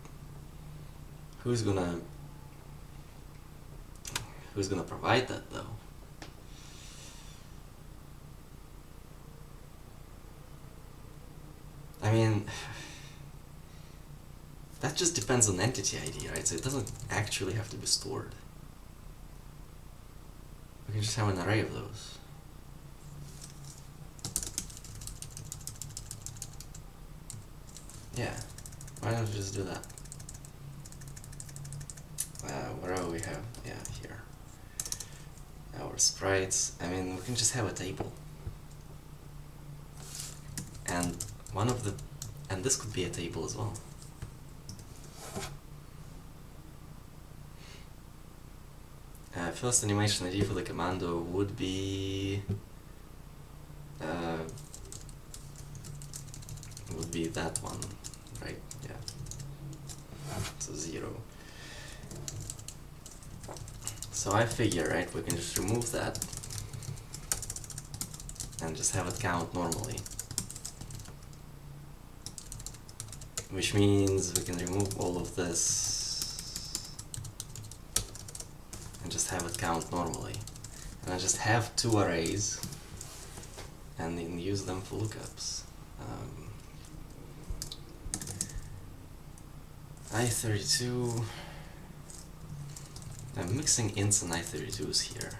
Who's gonna provide that though? I mean, that just depends on entity ID, right? So it doesn't actually have to be stored. We can just have an array of those. Yeah, why don't we just do that? Where we have, yeah, here. Our sprites, I mean, we can just have a table. And and this could be a table as well. First animation ID for the commando would be that one, right? Yeah. So 0. So I figure, right, we can just remove that and just have it count normally. Which means we can remove all of this and just have it count normally. And I just have 2 arrays and then use them for lookups. I32, I'm mixing ints and I32s here.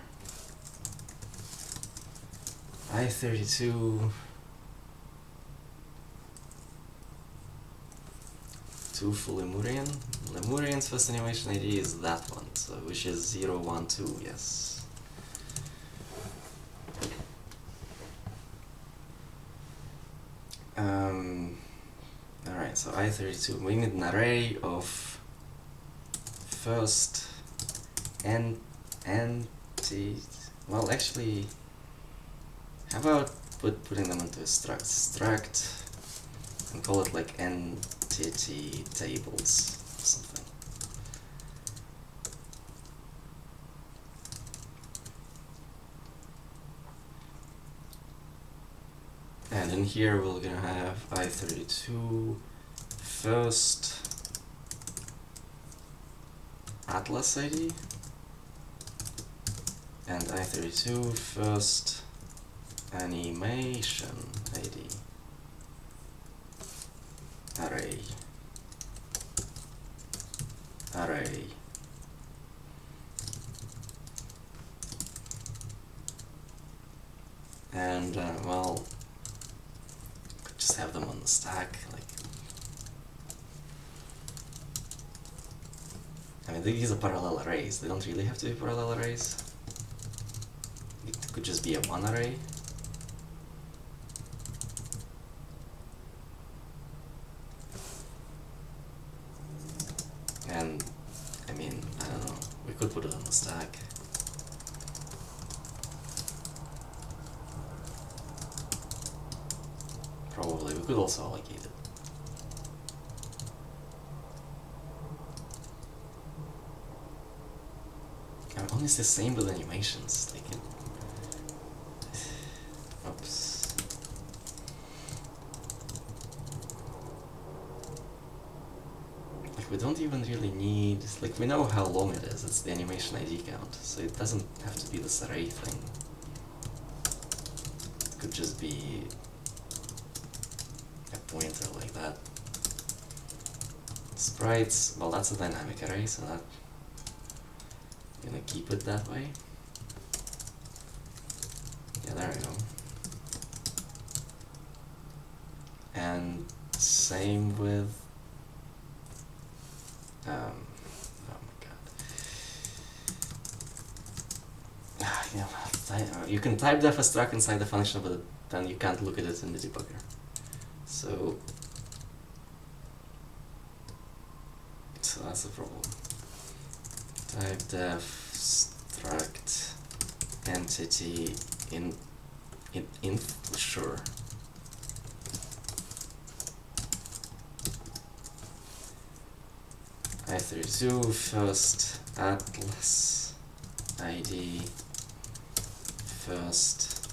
I32, 2 for Lemurian. Lemurian's first animation ID is that one, so which is 0, 1, 2, yes. Alright, so I32, we need an array of first well, actually, how about putting them into a struct and call it like entity tables or something. And in here we're gonna have I32 first atlas ID and i32 first animation ID array and well, could just have them on the stack, like, I mean, these are parallel arrays, they don't really have to be parallel arrays. It could just be a one array. And, I mean, I don't know, we could put it on the stack. Probably, we could also allocate it. I mean, honestly, same with animations, like it... Oops. Like, we don't even really need, like, we know how long it is, it's the animation ID count, so it doesn't have to be this array thing. It could just be a pointer like that. Sprites, well, that's a dynamic array, so that I'm gonna keep it that way. Yeah, there we go. And same with oh my god. Yeah, you can type def as struct inside the function, but then you can't look at it in the debugger. So that's the problem. Type def struct entity in sure. i32 first atlas ID first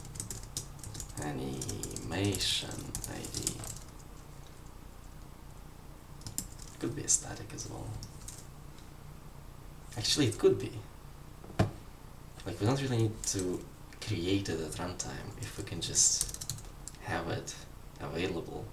animation ID. Could be a static as well. Actually, it could be. Like, we don't really need to create it at runtime if we can just have it available.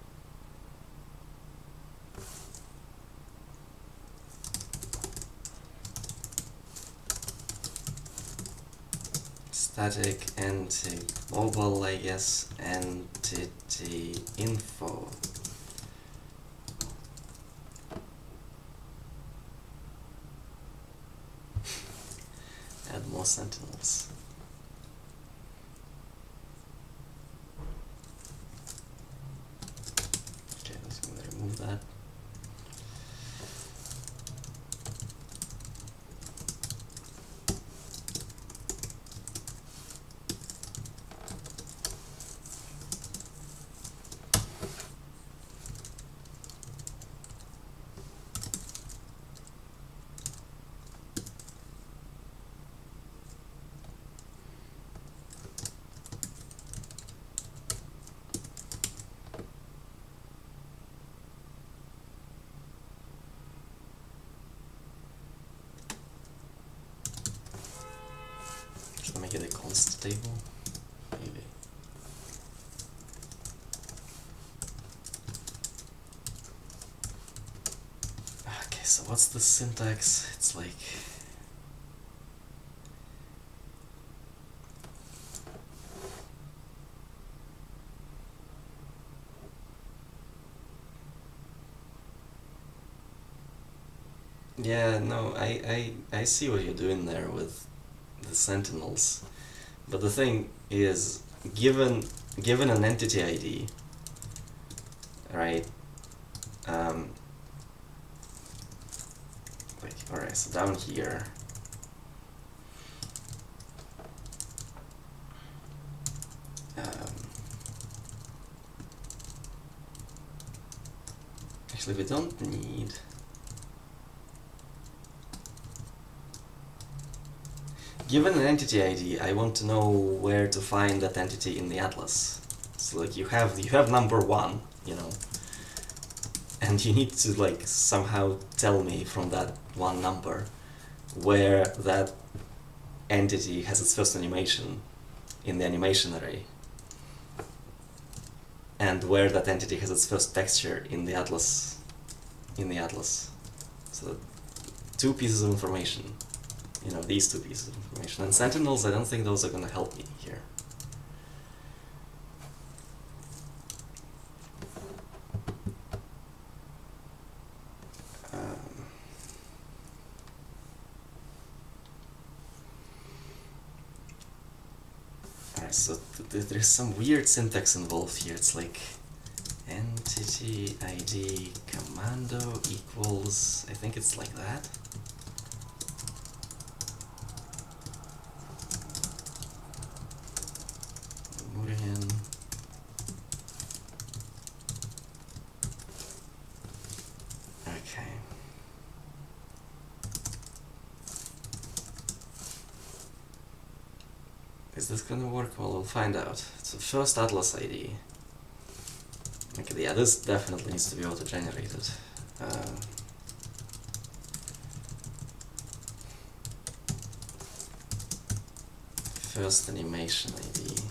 Static entity global, I guess, entity info. Add more sentinels. Okay, I'm just gonna remove that. Should I make it a const table? Maybe. Okay, so what's the syntax? It's like... Yeah, no, I see what you're doing there with the sentinels, but the thing is, given an entity ID, right? Like, alright, so down here, actually we don't need. Given an entity ID, I want to know where to find that entity in the atlas. So like you have number 1, you know, and you need to like somehow tell me from that one number where that entity has its first animation in the animation array, and where that entity has its first texture in the atlas. So two pieces of information, these two pieces of information. And sentinels, I don't think those are going to help me here. Alright, so there's some weird syntax involved here. It's like entity ID commando equals, I think it's like that. Murian. Okay. Is this gonna work? Well, we'll find out. So first atlas ID. Okay, yeah, this definitely needs to be auto-generated. First animation ID.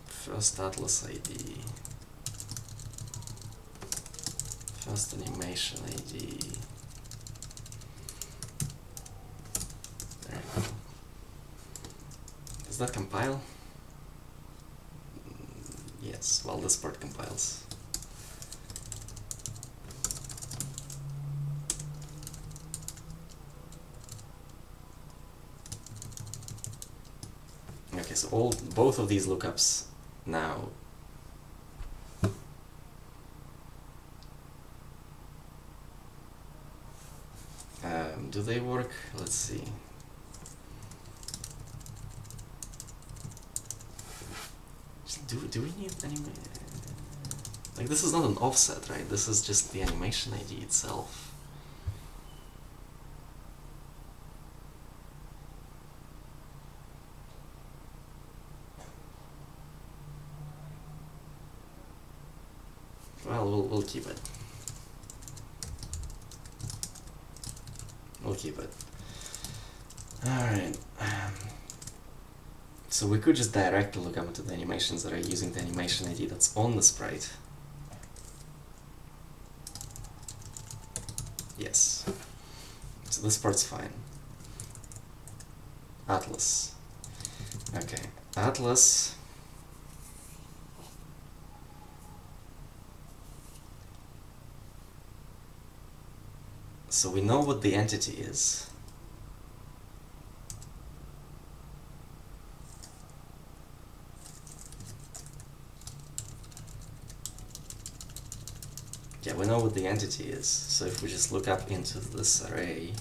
First atlas ID. First animation ID. There you go. Does that compile? Yes, well, this part compiles. Okay, so both of these lookups now do they work? Let's see. Do we need any? Like, this is not an offset, right? This is just the animation ID itself. Well, we'll keep it. We'll keep it. Alright. So we could just directly look up into the animations that are using the animation ID that's on the sprite. Yes. So this part's fine. Atlas. Okay. Atlas. So we know what the entity is. Yeah, we know what the entity is. So if we just look up into this array,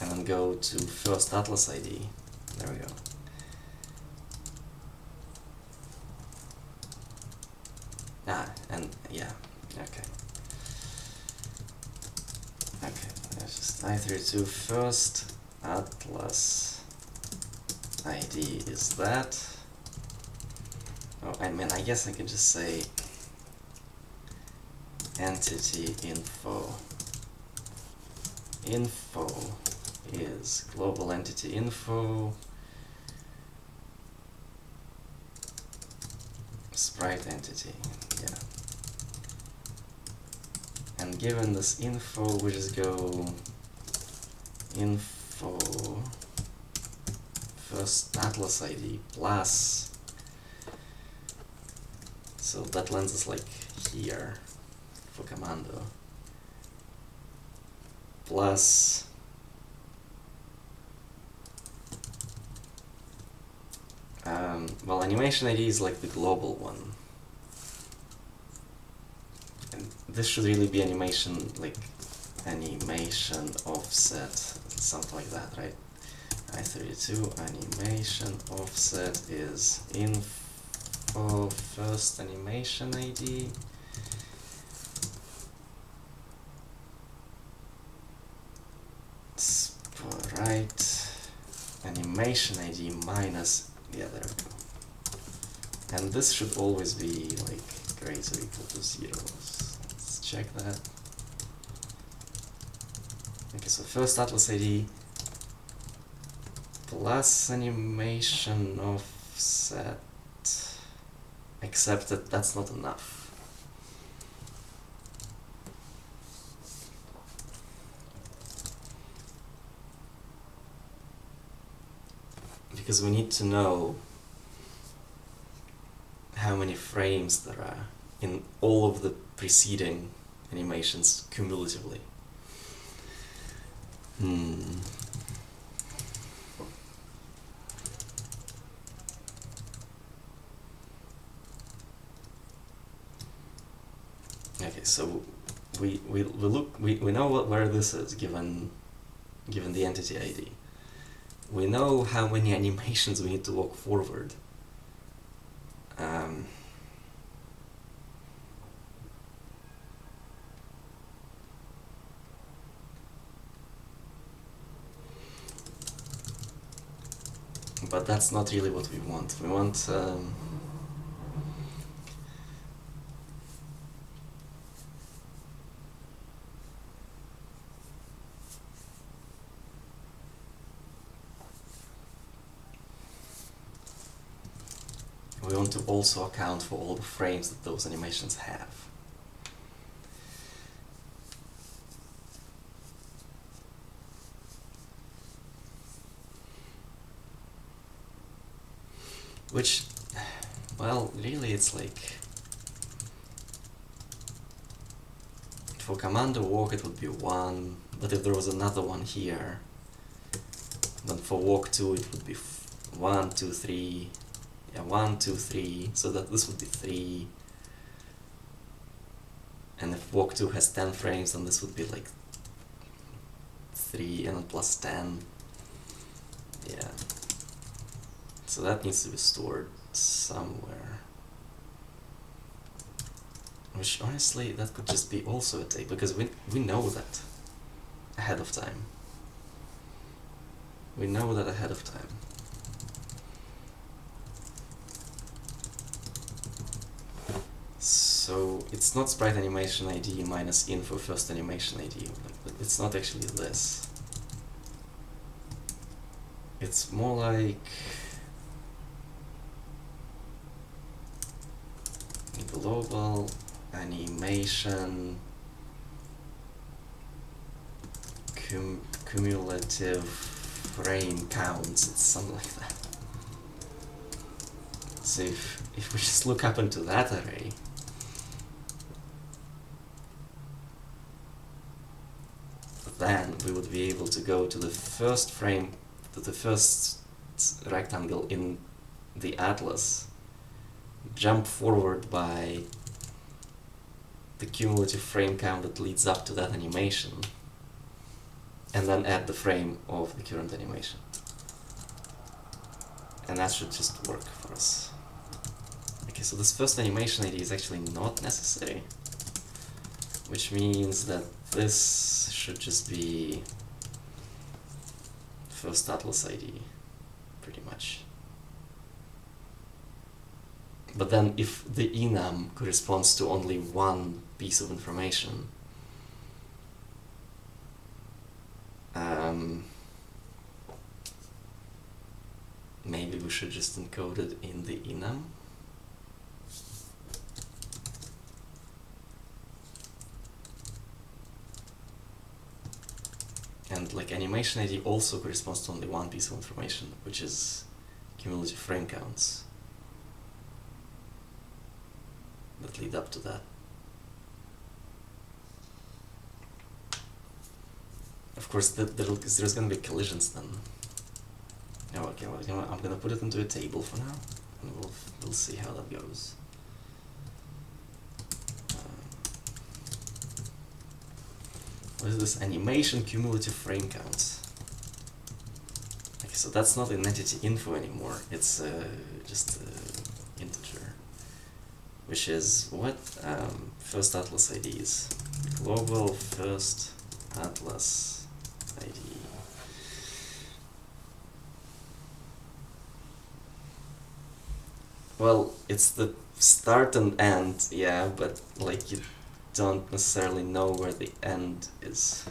and then go to first atlas ID, there we go. And yeah, okay. Okay, let's just I32 first atlas ID is that. Oh, I mean, I guess I can just say entity info. Info is global entity info. Sprite entity, yeah. And given this info, we just go info first atlas ID plus, so that lands us like here for commando, plus well, animation ID is like the global one. And this should really be animation, like animation offset, something like that, right? I32 animation offset is info for first animation ID. Sprite animation ID minus, yeah, there we go. And this should always be like greater or equal to 0. Let's check that. Okay, so first Atlas ID plus animation offset, except that that's not enough. Because we need to know how many frames there are in all of the preceding animations cumulatively. Okay, so we know where this is given the entity ID. We know how many animations we need to walk forward. But that's not really what we want. We want we want to also account for all the frames that those animations have. Which, well, really it's like, for commando walk it would be 1, but if there was another one here, then for walk 2 it would be 1, 2, 3, yeah, 1, 2, 3, so that this would be 3. And if walk 2 has 10 frames, then this would be like 3 and plus 10. Yeah. So that needs to be stored somewhere. Which honestly, that could just be also a tape, because we know that ahead of time. We know that ahead of time. So it's not sprite animation ID minus info first animation ID. It's not actually this. It's more like global animation cumulative frame counts. It's something like that. So if we just look up into that array, then we would be able to go to the first frame, to the first rectangle in the atlas, jump forward by the cumulative frame count that leads up to that animation, and then add the frame of the current animation. And that should just work for us. Okay, so this first animation ID is actually not necessary, which means that this should just be first Atlas ID, pretty much. But then if the enum corresponds to only one piece of information, maybe we should just encode it in the enum. And like animation ID also corresponds to only one piece of information, which is cumulative frame counts that lead up to that. Of course, there's going to be collisions then. Oh, okay, well, I'm going to put it into a table for now, and we'll see how that goes. What is this? Animation cumulative frame counts. Okay, so that's not an entity info anymore, it's just integer. which is what? First Atlas IDs. Global First Atlas ID. Well, it's the start and end, yeah, but like you don't necessarily know where the end is.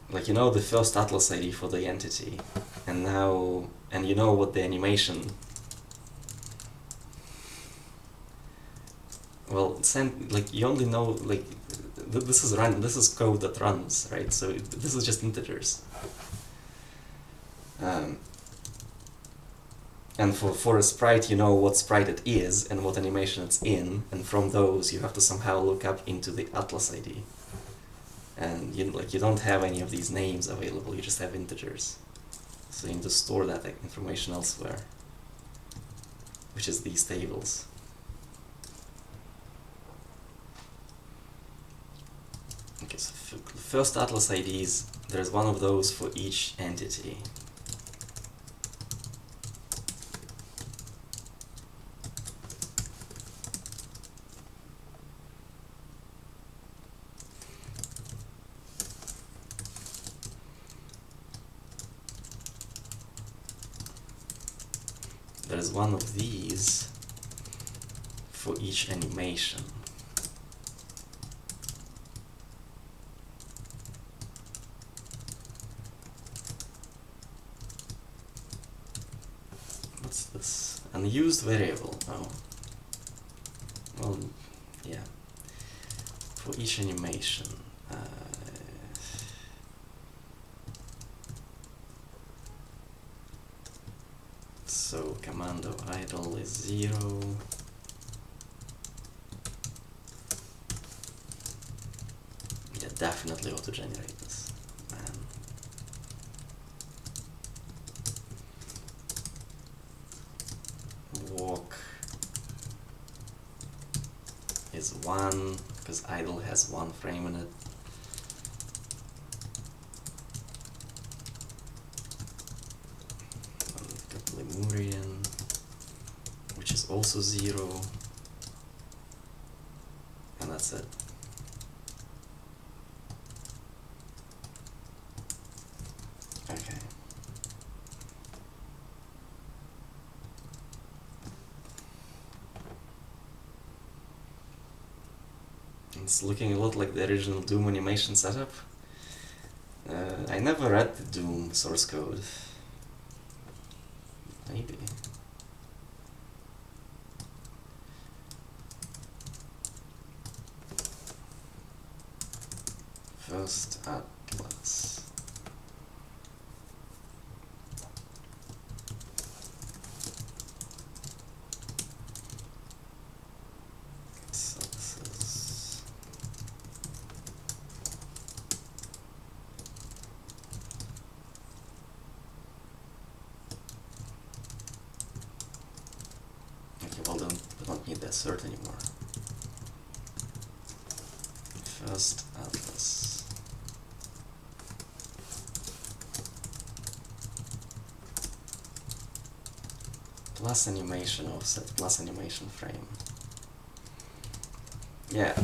Like you know the first Atlas ID for the entity, and you know what the animation. Well, like you only know like this is code that runs, right? So this is just integers. And for a sprite, you know what sprite it is and what animation it's in, and from those you have to somehow look up into the Atlas ID. And you don't have any of these names available, you just have integers. So you need to store that information elsewhere, which is these tables. Okay, so first Atlas IDs, there's one of those for each entity. There's one of these for each animation. What's this? Unused variable. Oh. Well, yeah. For each animation. So commando idle is 0. Yeah, definitely auto-generate this, man. Walk is 1, because idle has 1 frame in it. Lemurian, which is also 0, and that's it. Okay. It's looking a lot like the original Doom animation setup. I never read the Doom source code. Maybe. First Atlas. So this is okay, well then we don't need that cert anymore. First Atlas. Plus animation offset, plus animation frame. Yeah,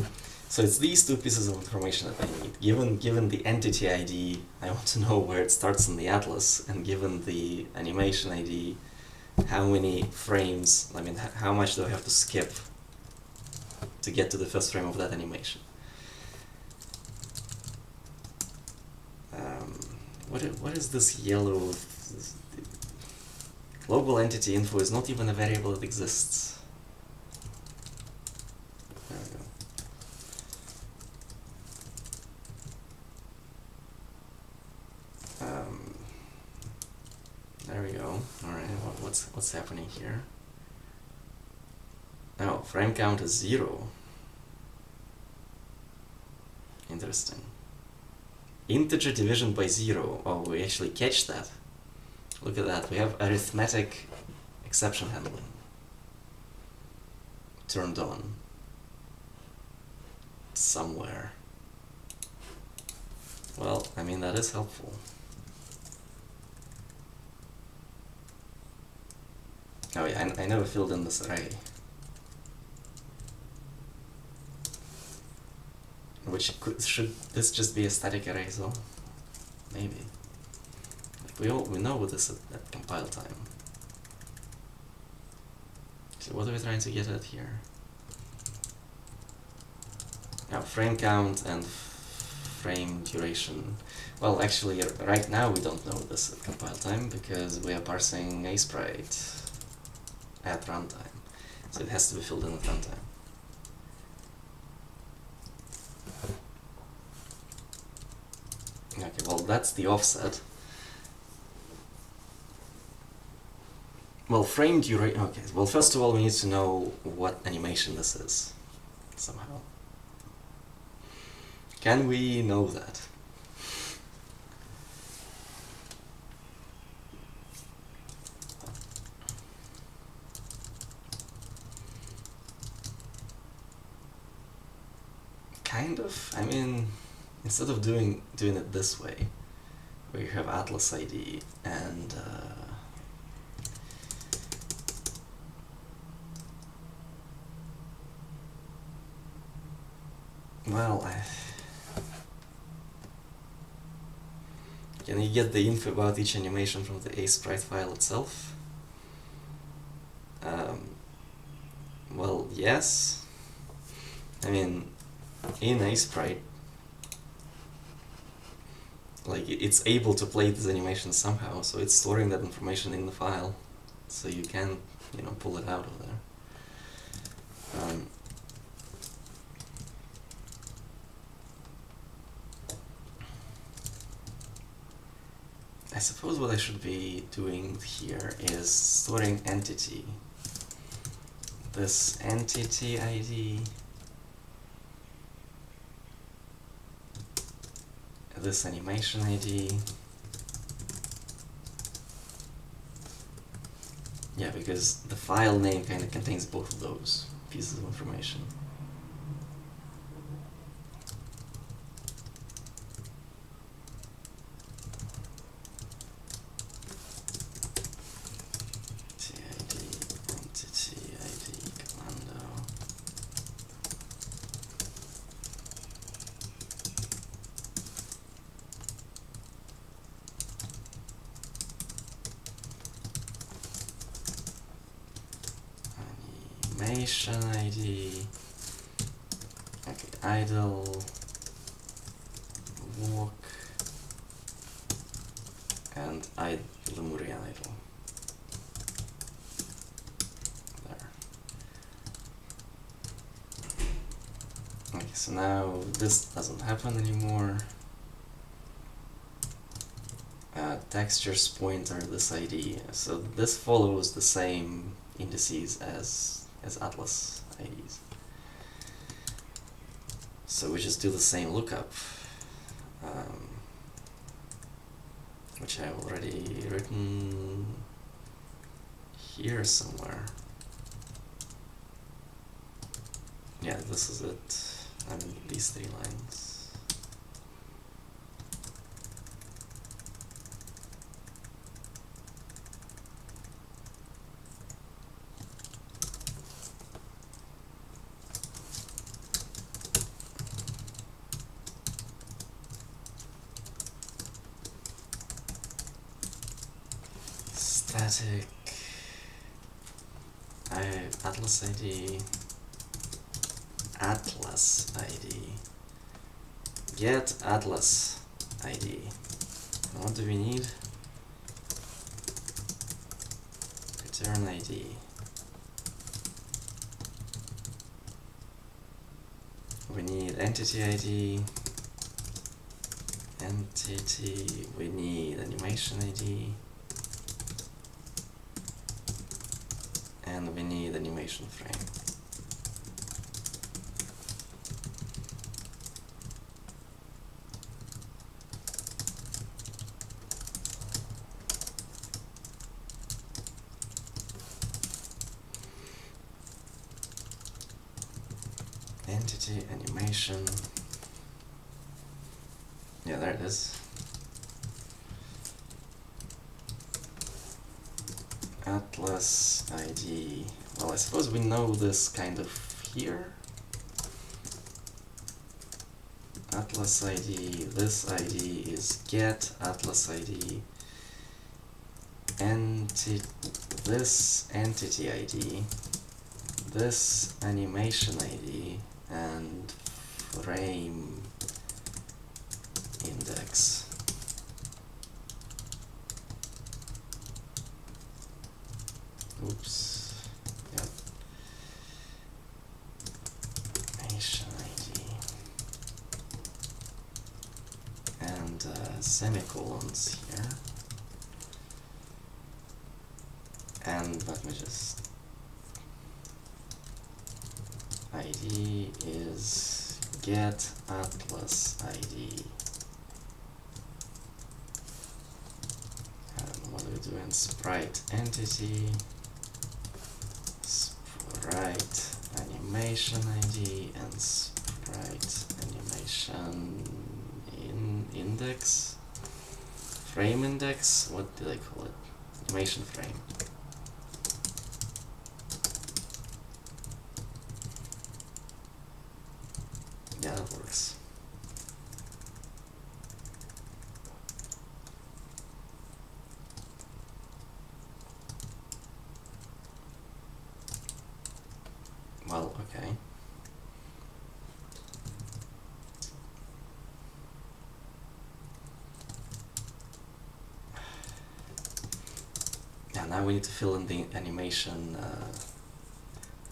so it's these two pieces of information that I need. Given the entity ID, I want to know where it starts in the atlas, and given the animation ID, how many frames, I mean, how much do I have to skip to get to the first frame of that animation? What is this yellow? Global entity info is not even a variable that exists. There we go. There we go. Alright, what's happening here? Oh, frame count is 0. Interesting. Integer division by 0. Oh, we actually catch that. Look at that. We have arithmetic exception handling turned on somewhere. Well, I mean, that is helpful. Oh yeah, I never filled in this array. Should this just be a static array as well? Maybe. We know this at compile time. So what are we trying to get at here? Now frame count and frame duration. Well, actually, right now we don't know this at compile time because we are parsing asprite at runtime. So it has to be filled in at runtime. Okay, well that's the offset. Well, frame duration. Okay, well first of all we need to know what animation this is somehow. Can we know that? Kind of. I mean, instead of doing it this way, where you have Atlas ID and well, can you get the info about each animation from the asprite file itself? Well, yes. I mean, in asprite, like it's able to play these animations somehow, so it's storing that information in the file, so you can, you know, pull it out of there. I suppose what I should be doing here is storing entity. This entity ID, this animation ID. Yeah, because the file name kind of contains both of those pieces of information. Entity ID commando. Animation ID. Okay, idle, walk, and Lemurian idle. There. Okay, so now this doesn't happen anymore. Textures pointer this ID. So this follows the same indices as Atlas IDs. So we just do the same lookup, which I've already written here somewhere. Yeah, this is it. I mean, these 3 lines. Static Atlas ID, Atlas ID, get Atlas ID. And what do we need? Return ID. We need entity ID, entity, we need animation ID, and we need animation frame. Entity, animation. Yeah, there it is. atlas ID. Well, I suppose we know this kind of here. Atlas ID, this ID is get atlas ID, this entity ID, this animation ID, and frame index. Oops. Yep. Animation ID. And semicolons here. And let me just... ID is get atlas ID. And what do we do in sprite entity? Sprite animation ID and sprite animation index, frame index. What did I call it? Animation frame. Yeah, that works. Well, okay. Yeah, now we need to fill in the animation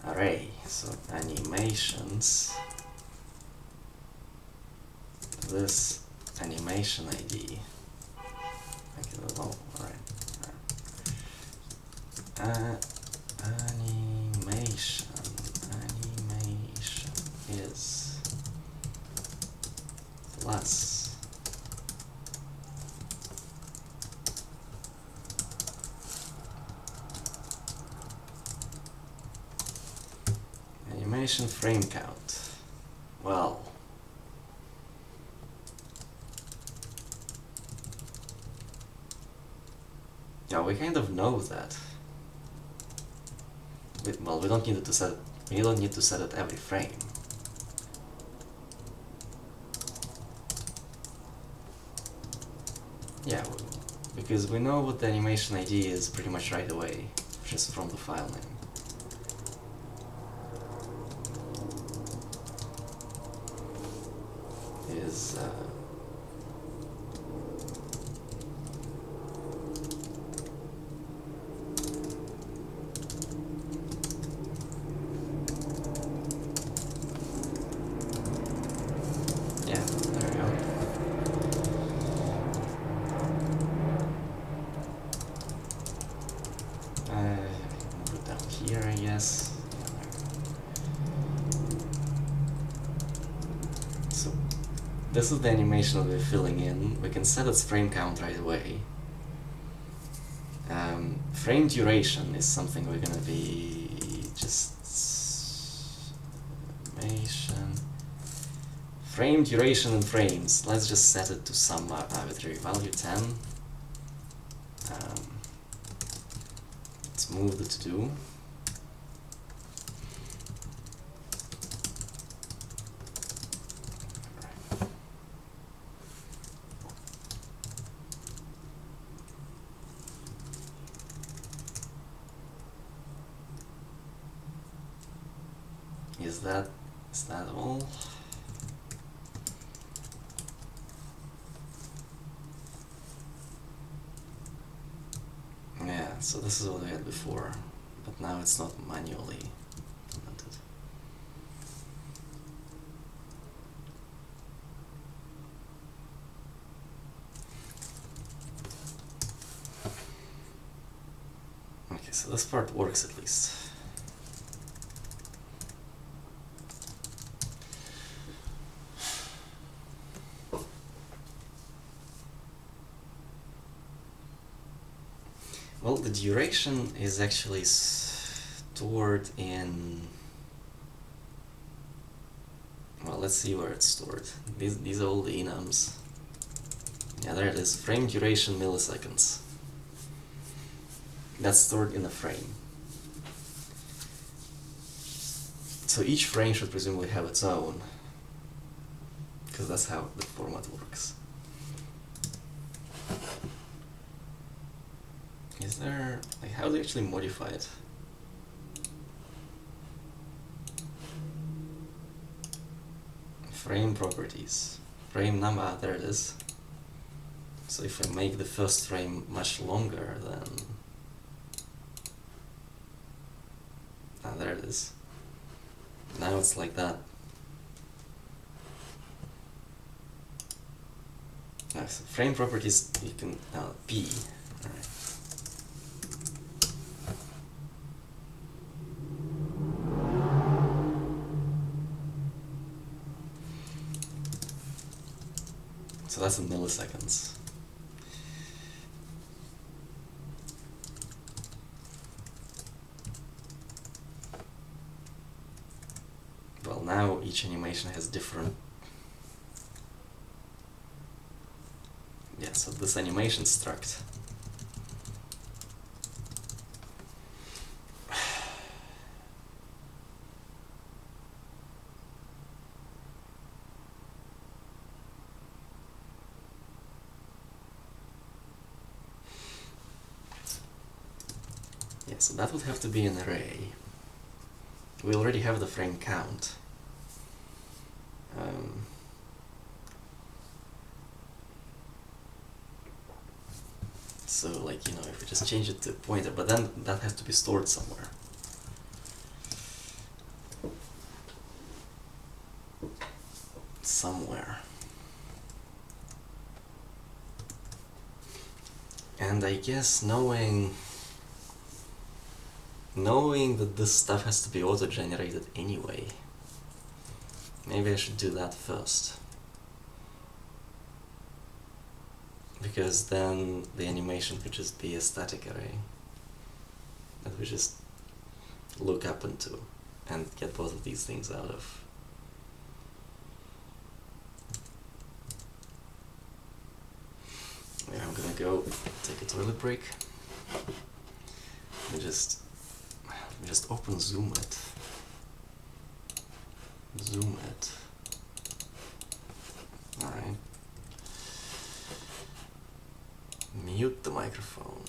array. So animations, this animation ID. Okay, oh, alright. Animation is plus animation frame count. Well, yeah, we kind of know that. Well, we don't need to set. We don't need to set it every frame. Yeah, because we know what the animation ID is pretty much right away, just from the file name. Is yeah, there we go. Move it down here, I guess. So this is the animation that we're filling in. We can set its frame count right away. Frame duration is something we're gonna be just animation. Frame duration in frames. Let's just set it to some arbitrary value, 10. Let's move the to-do. Is that all? Yeah, so this is what we had before, but now it's not manually implemented. Okay, so this part works at least. Well, the duration is actually stored in... Well, let's see where it's stored. These are all the enums. Yeah, there it is. Frame duration milliseconds. that's stored in a frame. So each frame should presumably have its own, because that's how the format works. Is there, like, how do you actually modify it? Frame properties. Frame number, there it is. So if I make the first frame much longer, then... Ah, there it is. Now it's like that. So frame properties, you can... P. Alright. So that's in milliseconds. Well, now each animation has different... Yeah, so this animation struct. Yeah, so that would have to be an array. We already have the frame count. So, like, you know, if we just change it to pointer, but then that has to be stored somewhere. Somewhere. And I guess knowing that this stuff has to be auto-generated anyway, maybe I should do that first. Because then the animation could just be a static array that we just look up into and get both of these things out of. Yeah, I'm gonna go take a toilet break. Let me just open Zoom it. Zoom it. Alright. Mute the microphone.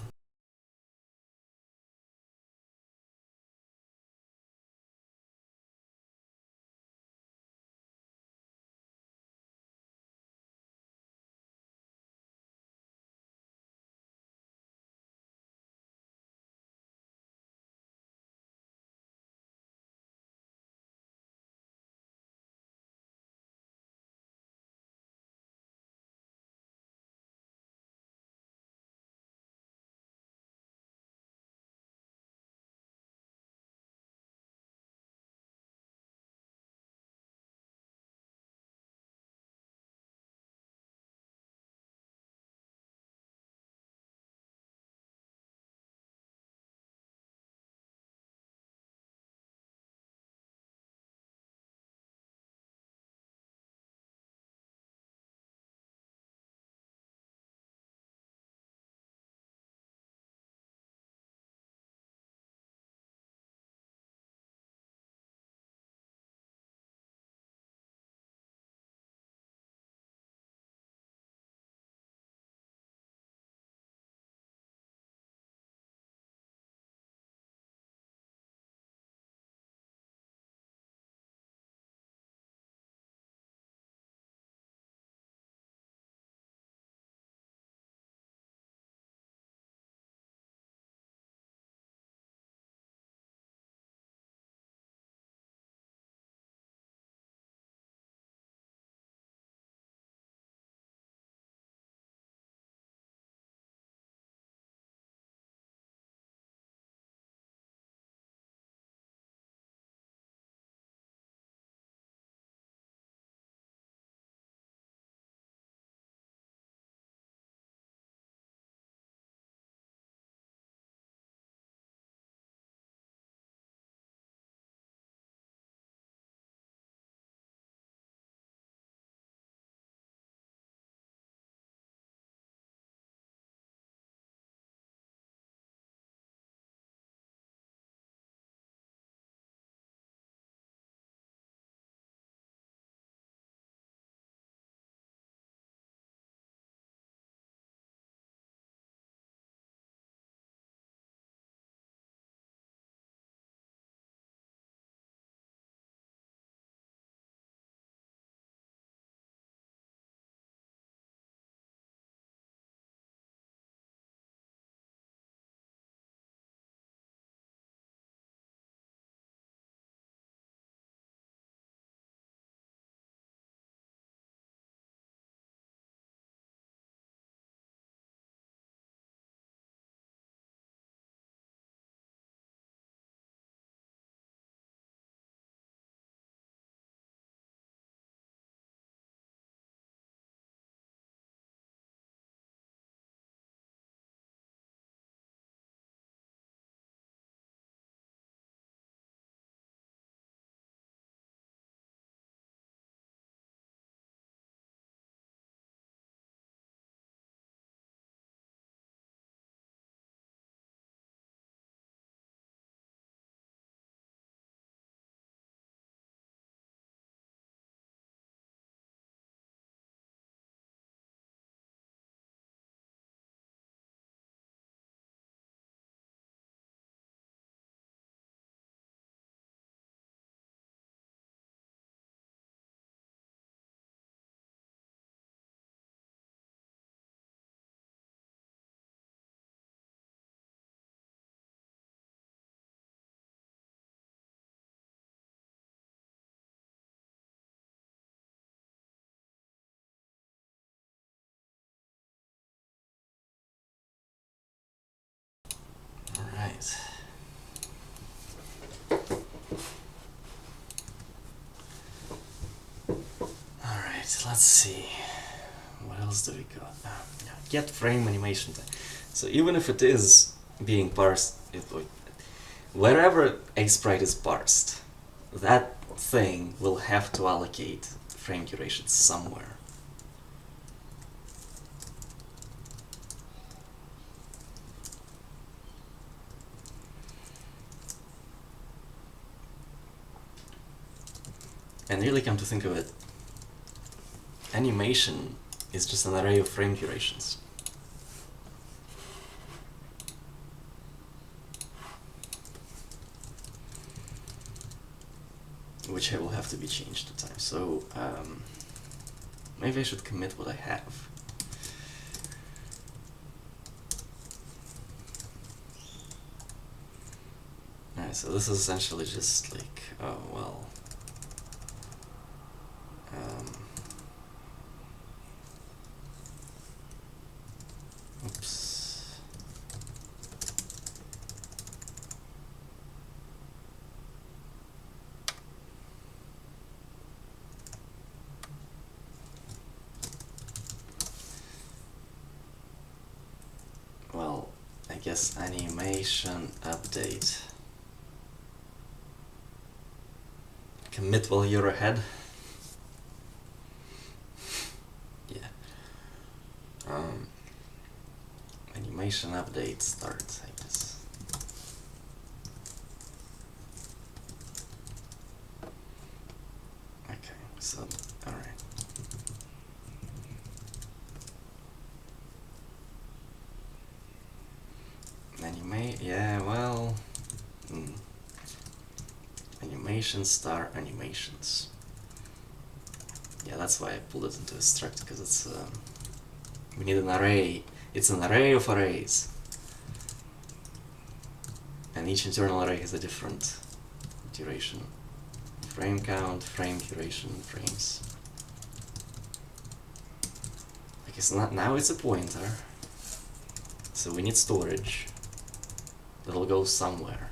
Alright. Alright, let's see. What else do we got? Yeah, get frame animation time. So even if it is being parsed, wherever a sprite is parsed, that thing will have to allocate frame duration somewhere. And really come to think of it, animation is just an array of frame durations. Which will have to be changed to time. So maybe I should commit what I have. Alright, so this is essentially just like, oh well. Oops. Well, I guess animation update. Commit while you're ahead. Yeah. Animation update start, I guess. Okay, so, alright. Yeah, well, animation star animations. Yeah, that's why I pulled it into a struct, because it's, we need an array. It's an array of arrays. And each internal array has a different duration. Frame count, frame duration, frames. Okay, so now it's a pointer. So we need storage. That'll go somewhere.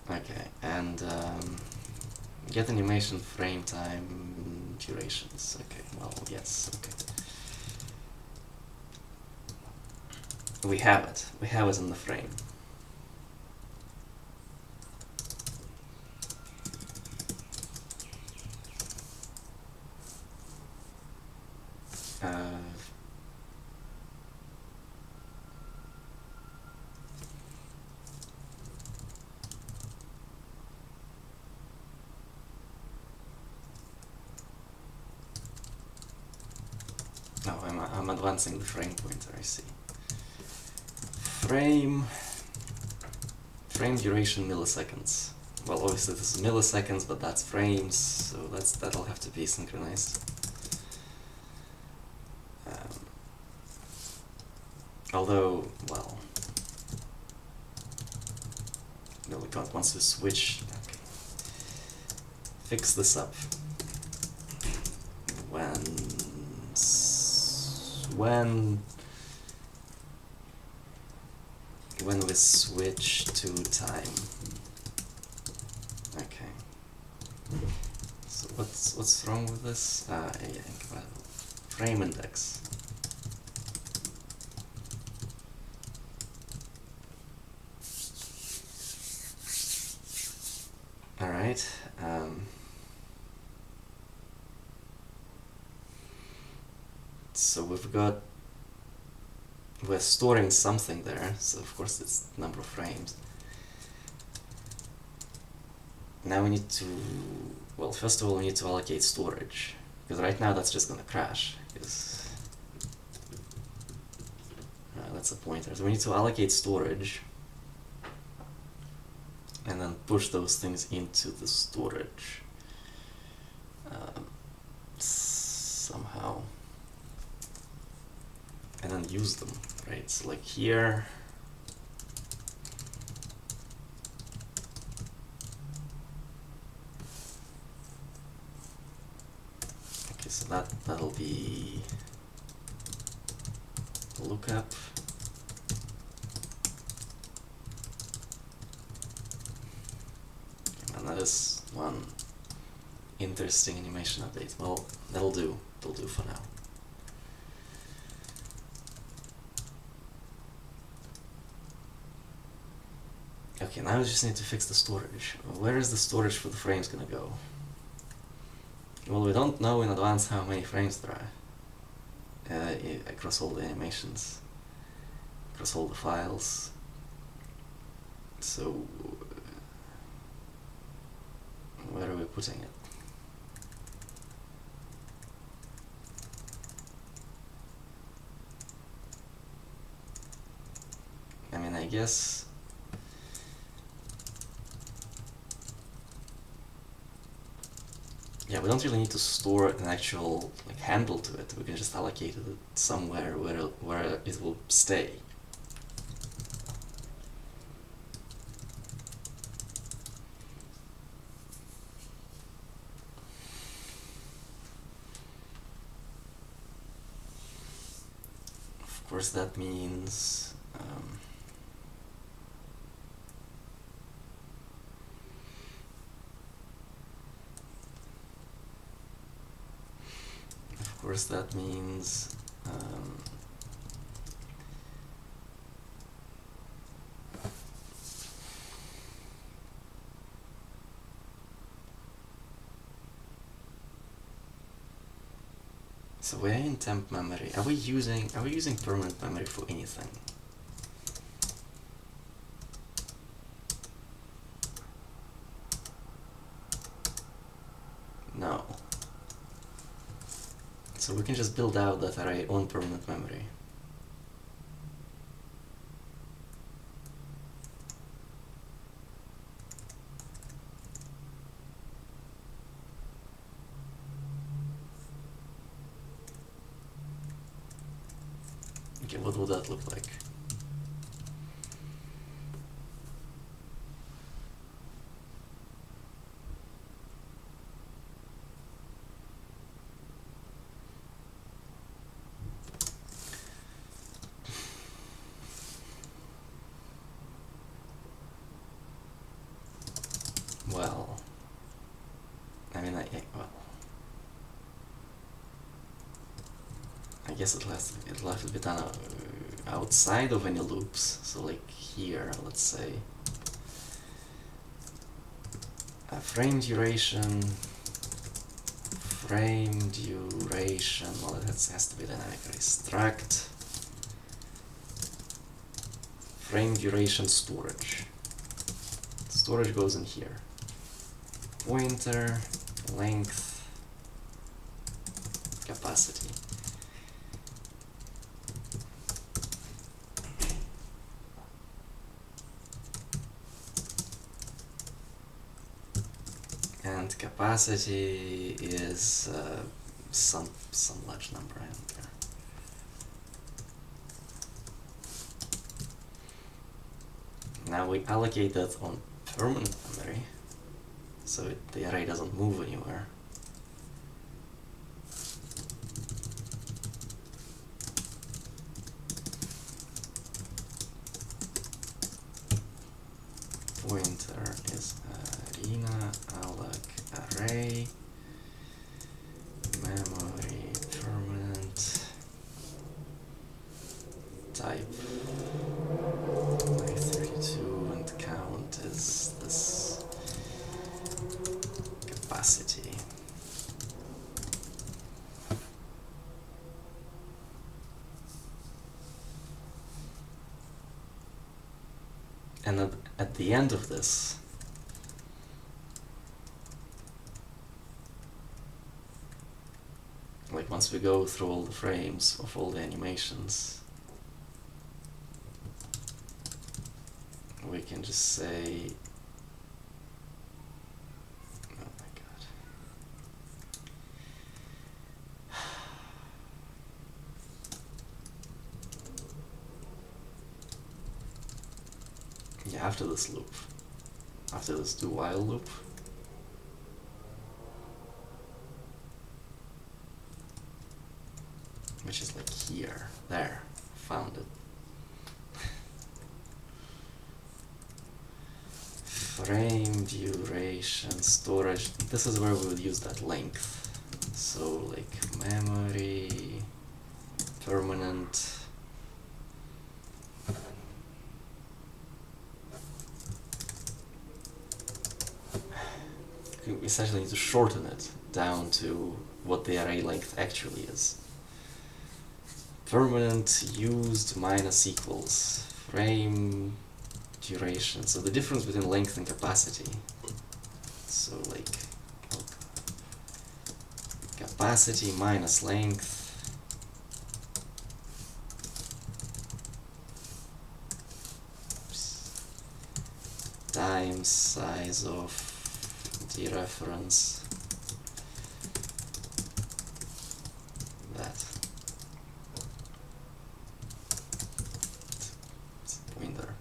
Okay, and get animation frame time durations. Okay, well, yes, okay. We have it. We have it in the frame. No, I'm advancing the frame pointer, I see. Frame duration milliseconds. Well, obviously this is milliseconds, but that's frames, so that'll have to be synchronized. Although, well, Millicott wants to switch. Okay. Fix this up. When we switch to time. Okay. So what's wrong with this? Yeah, incredible. Frame index. All right. So we're storing something there, so of course it's the number of frames. Now we need to, well, first of all we need to allocate storage, because right now that's just gonna crash, because that's a pointer. So we need to allocate storage, and then push those things into the storage somehow. And then use them, right? So like here, okay, so that'll be lookup, this one interesting animation update. Well, that'll do for now. Okay, now we just need to fix the storage. Where is the storage for the frames gonna go? Well, we don't know in advance how many frames there are across all the animations, across all the files. So, where are we putting it? I mean, I guess yeah, we don't really need to store an actual like handle to it. We can just allocate it somewhere where it will stay. Of course, that means so we're in temp memory. Are we using permanent memory for anything? No. So we can just build out that array on permanent memory. Okay, what would that look like? Well, I mean, I guess it'll have to be done outside of any loops. So like here, let's say, frame duration. Well, it has to be dynamic array. Struct frame duration storage. Storage goes in here. Pointer, length, capacity. And capacity is some large number, I don't care. Now we allocate that on permanent memory, so the array doesn't move anywhere. Pointer is arena alloc array, memory permanent, type 32, and count is this capacity. And at the end of this, like once we go through all the frames of all the animations, we can just say, oh my god. Yeah, after this loop, after this do while loop, which is like here, there, found it. frame duration storage. This is where we would use that length. So like memory permanent. We essentially need to shorten it down to what the array length actually is. Permanent used minus equals frame duration. So the difference between length and capacity. So like capacity minus length times size of the reference. That. It's a pointer.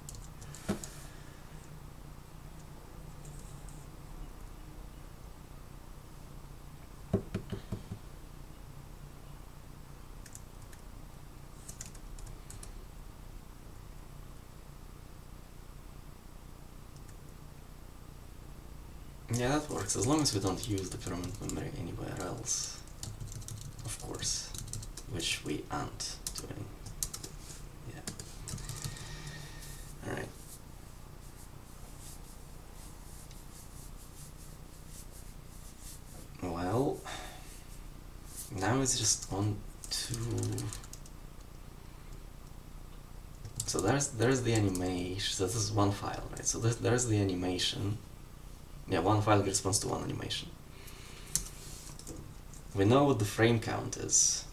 Yeah, that works, as long as we don't use the permanent memory anywhere else, of course, which we aren't doing. Yeah. Alright. Well, now it's just on to... So there's the animation, so this is one file, right? So there's the animation. Yeah, one file corresponds to one animation. We know what the frame count is.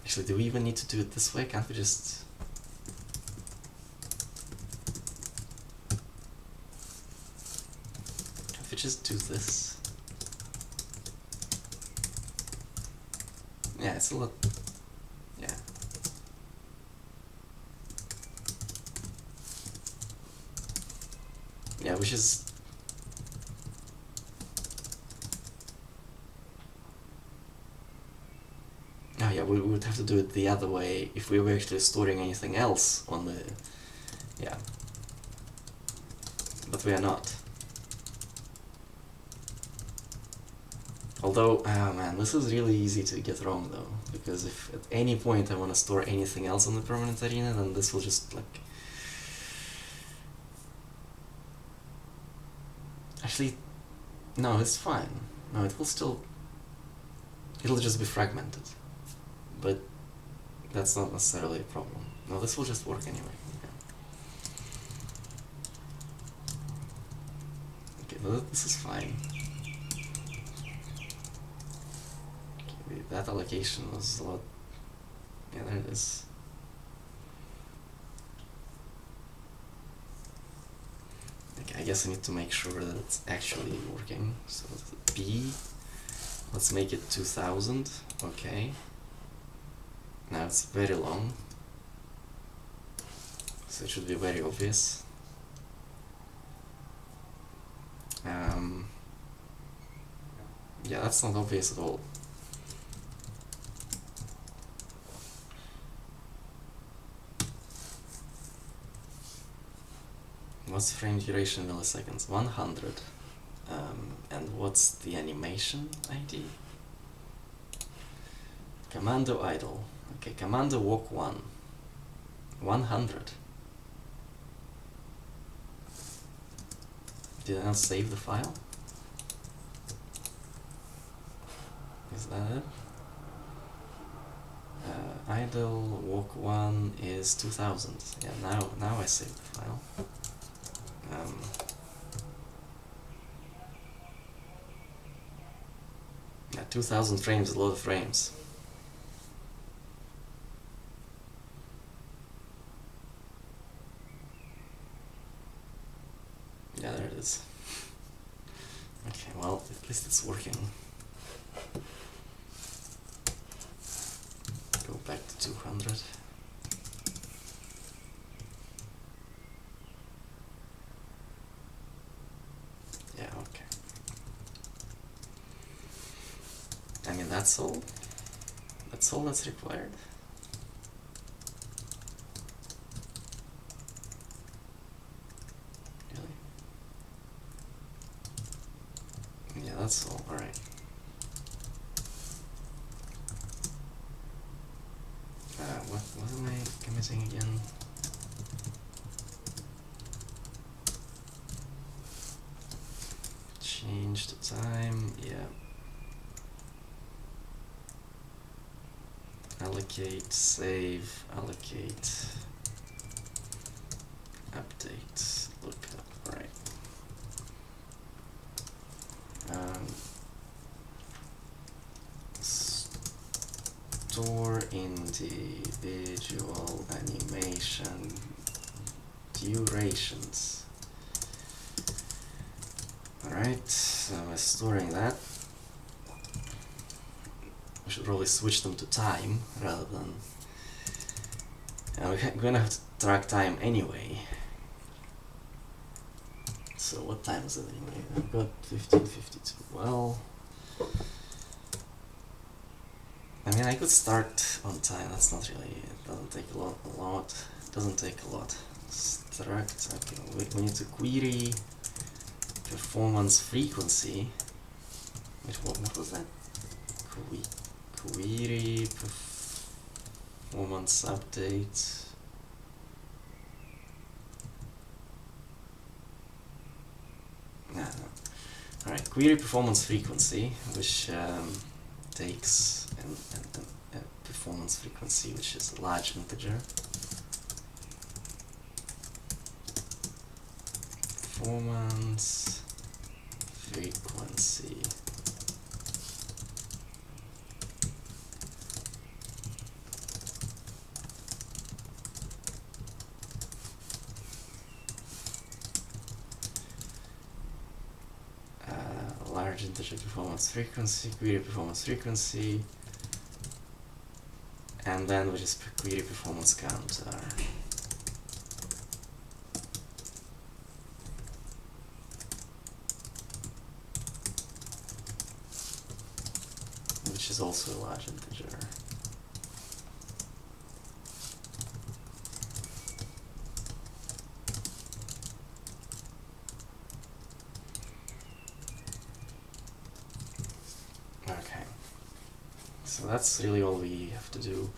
Actually, do we even need to do it this way? Can't we just... Can't we just do this? Yeah, it's a lot... Yeah. Yeah, which is... Oh yeah, we would have to do it the other way if we were actually storing anything else on the... Yeah. But we are not. Although, oh man, this is really easy to get wrong though, because if at any point I want to store anything else on the permanent arena, then this will just like... Actually, no, it's fine. No, it will still... It'll just be fragmented. But that's not necessarily a problem. No, this will just work anyway. Yeah. Okay, this is fine. Okay, that allocation was a lot... Yeah, there it is. Okay, I guess I need to make sure that it's actually working. So B, let's make it 2000. Okay. Now it's very long, so it should be very obvious. Yeah, that's not obvious at all. What's frame duration in milliseconds? 100. And what's the animation ID? Commando idle. Okay, commando walk 1. 100. Did I not save the file? Is that it? Idle walk 1 is 2000. Yeah, now I saved the file. Yeah, 2000 frames is a lot of frames. Yeah, there it is. Okay, well, at least it's working. Go back to 200. Yeah, okay. I mean, that's all. That's all that's required. that's all. Alright. What am I committing again? Change the time, yeah. Allocate, save, allocate, update, lookup, alright. Store individual animation durations. Alright, so we're storing that. We should probably switch them to time rather than... we're gonna have to track time anyway. So what time is it anyway? I've got 15:52. Well, I mean, I could start on time. That's not really... It doesn't take a lot. It doesn't take a lot. Extract. Okay, we need to query performance frequency. Wait, what was that? Query performance update. No. Alright, query performance frequency, which takes a performance frequency which is a large integer. Performance frequency. Large integer performance frequency, query performance frequency, and then we just query performance counter. Which is also a large integer. Okay, so that's really all we have to do.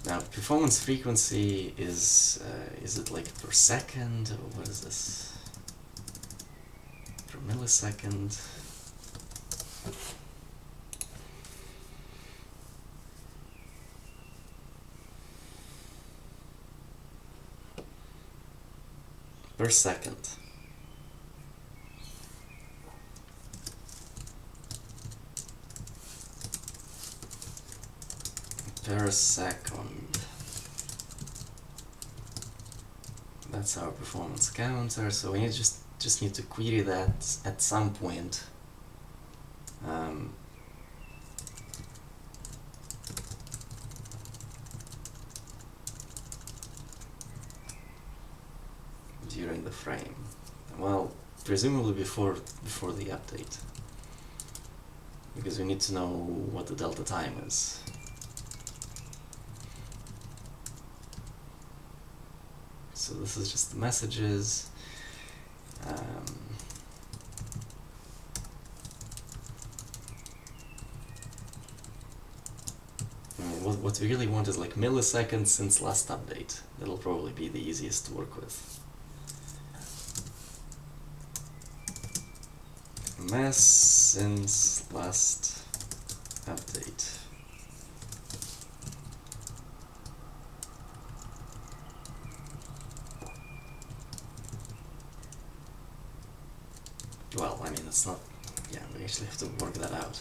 Now, performance frequency is it like per second, or what is this? Per millisecond? Per second. Per second. That's our performance counter, so we just need to query that at some point. During the frame. Well, presumably before the update. Because we need to know what the delta time is. So this is just the messages. What we really want is like milliseconds since last update. That'll probably be the easiest to work with. Mass since last update. Well, I mean, it's not... Yeah, we actually have to work that out.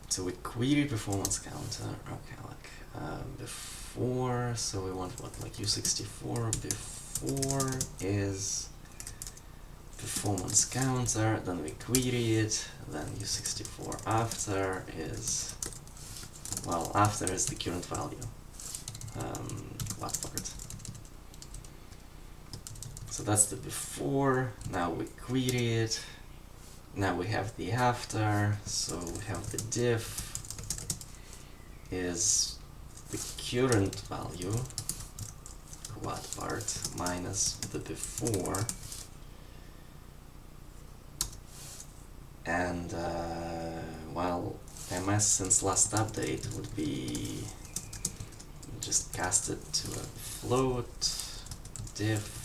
So we query performance counter, okay, like before, so we want what, like U64 before is performance counter, then we query it, then U64 after is, well, after is the current value, last part. So that's the before, now we query it. Now we have the after, so we have the diff is the current value quad part minus the before, and well, ms since last update would be just cast it to a float diff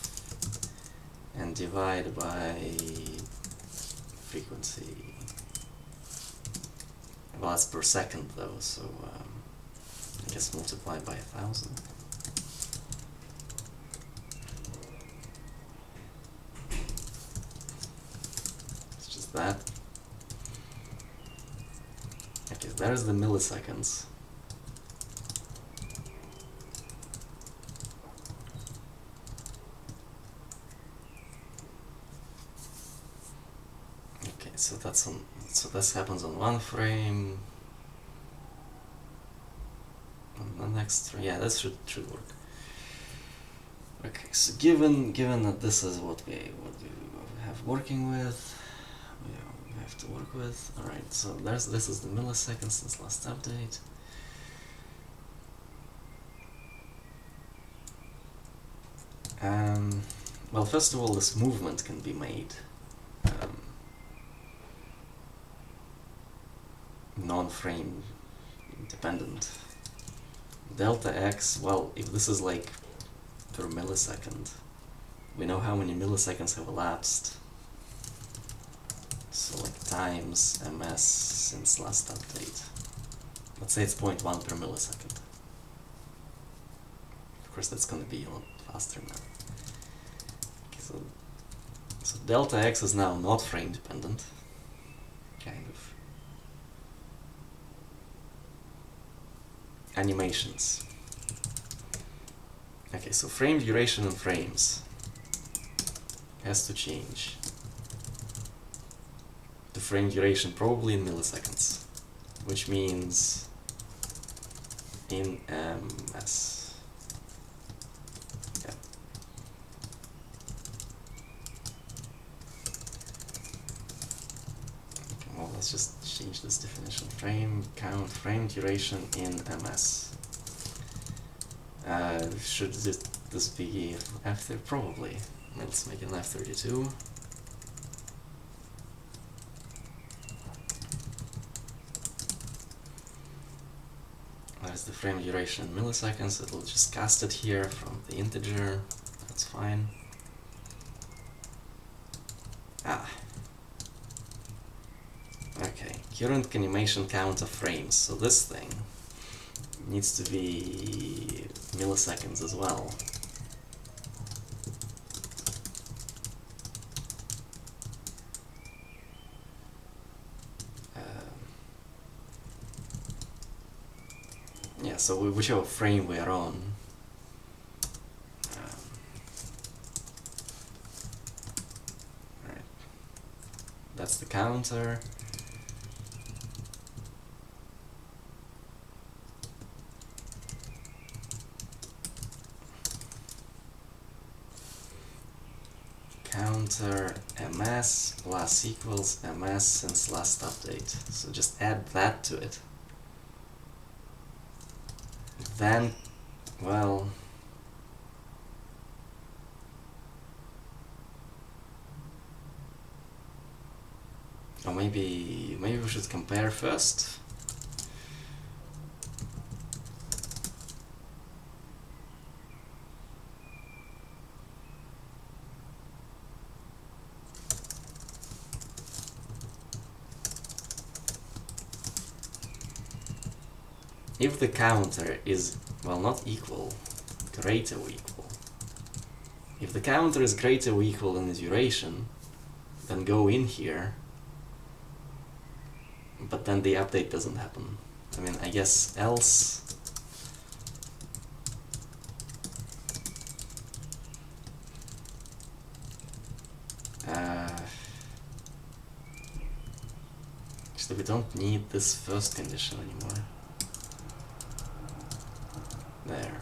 and divide by frequency. Well, that's per second though, so I guess multiply by 1000. It's just that. Okay, there's the milliseconds. Okay, so that's on. So this happens on one frame. On the next, yeah, that should work. Okay, so given that this is what we have working with, we have to work with. All right, so this is the milliseconds since last update. Well, first of all, this movement can be made non-frame dependent. Delta x, well, if this is like per millisecond, we know how many milliseconds have elapsed. So like times ms since last update. Let's say it's 0.1 per millisecond. Of course, that's going to be a lot faster now. Okay, so delta x is now not frame dependent, kind of. Animations. Okay, so frame duration in frames has to change. The frame duration probably in milliseconds, which means in ms. Yeah. Okay, well, let's just change this definition. Frame count, frame duration in ms. Should this be after? Probably. Let's make it an F32. There's the frame duration in milliseconds. It'll just cast it here from the integer. That's fine. Okay, current animation count of frames. So this thing needs to be milliseconds as well. Yeah, so whichever frame we are on. Right. That's the counter. Counter ms plus equals ms since last update. So just add that to it. Then, well, or maybe we should compare first. If the counter is, well, not equal, greater or equal. If the counter is greater or equal than the duration, then go in here, but then the update doesn't happen. I mean, I guess else. Actually, we don't need this first condition anymore. There.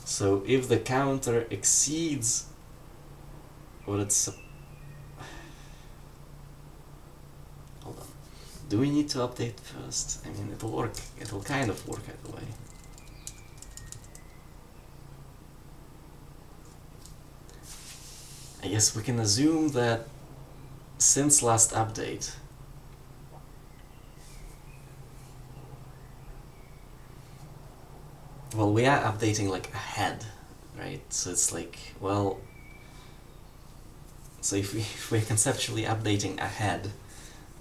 So if the counter exceeds what it's... Hold on. Do we need to update first? I mean, it'll work. It'll kind of work either way. I guess we can assume that since last update, well, we are updating like ahead, right? So it's like, well, so if we're conceptually updating ahead,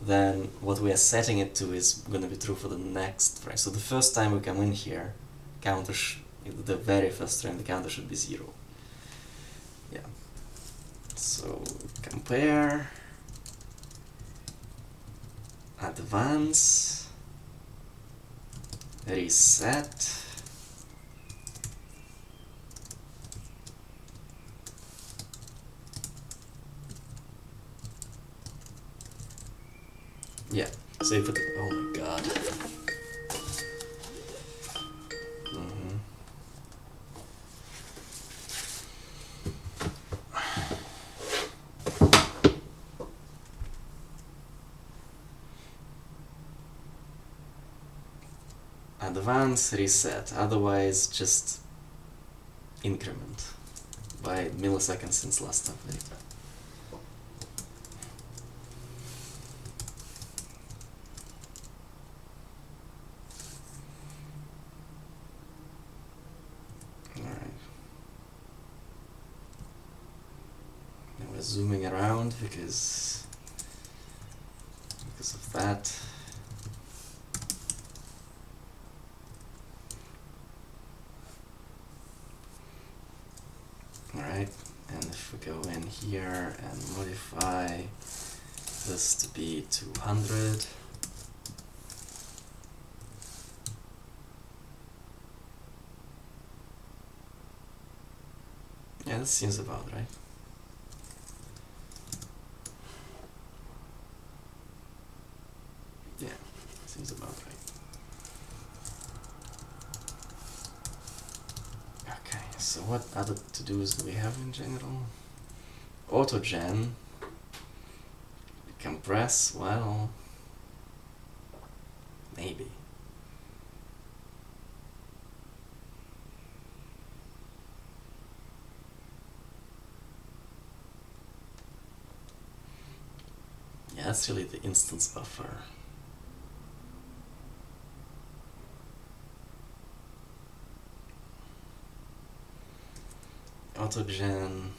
then what we are setting it to is going to be true for the next frame. So the first time we come in here, counter the very first frame, the counter should be 0. Yeah. So compare, advance, reset. Yeah, so you put it, oh my god. Advance, reset, otherwise just increment by milliseconds since last update. Zooming around because of that. Alright, and if we go in here and modify this to be 200, yeah, that seems about right. Yeah, seems about right. Okay, so what other to-dos do we have in general? Autogen, compress, well, maybe. Yeah, that's really the instance buffer. Autogen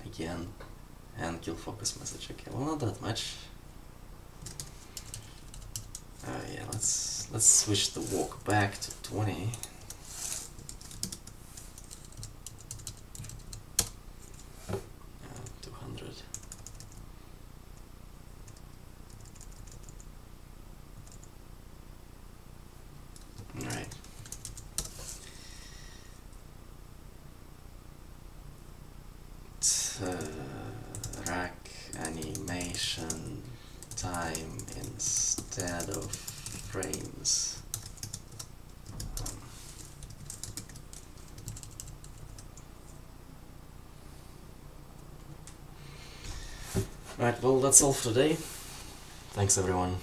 again, and kill focus message. Okay, well, not that much. Yeah, let's switch the walk back to 20. Rack animation time instead of frames. Right, well, that's all for today. Thanks everyone.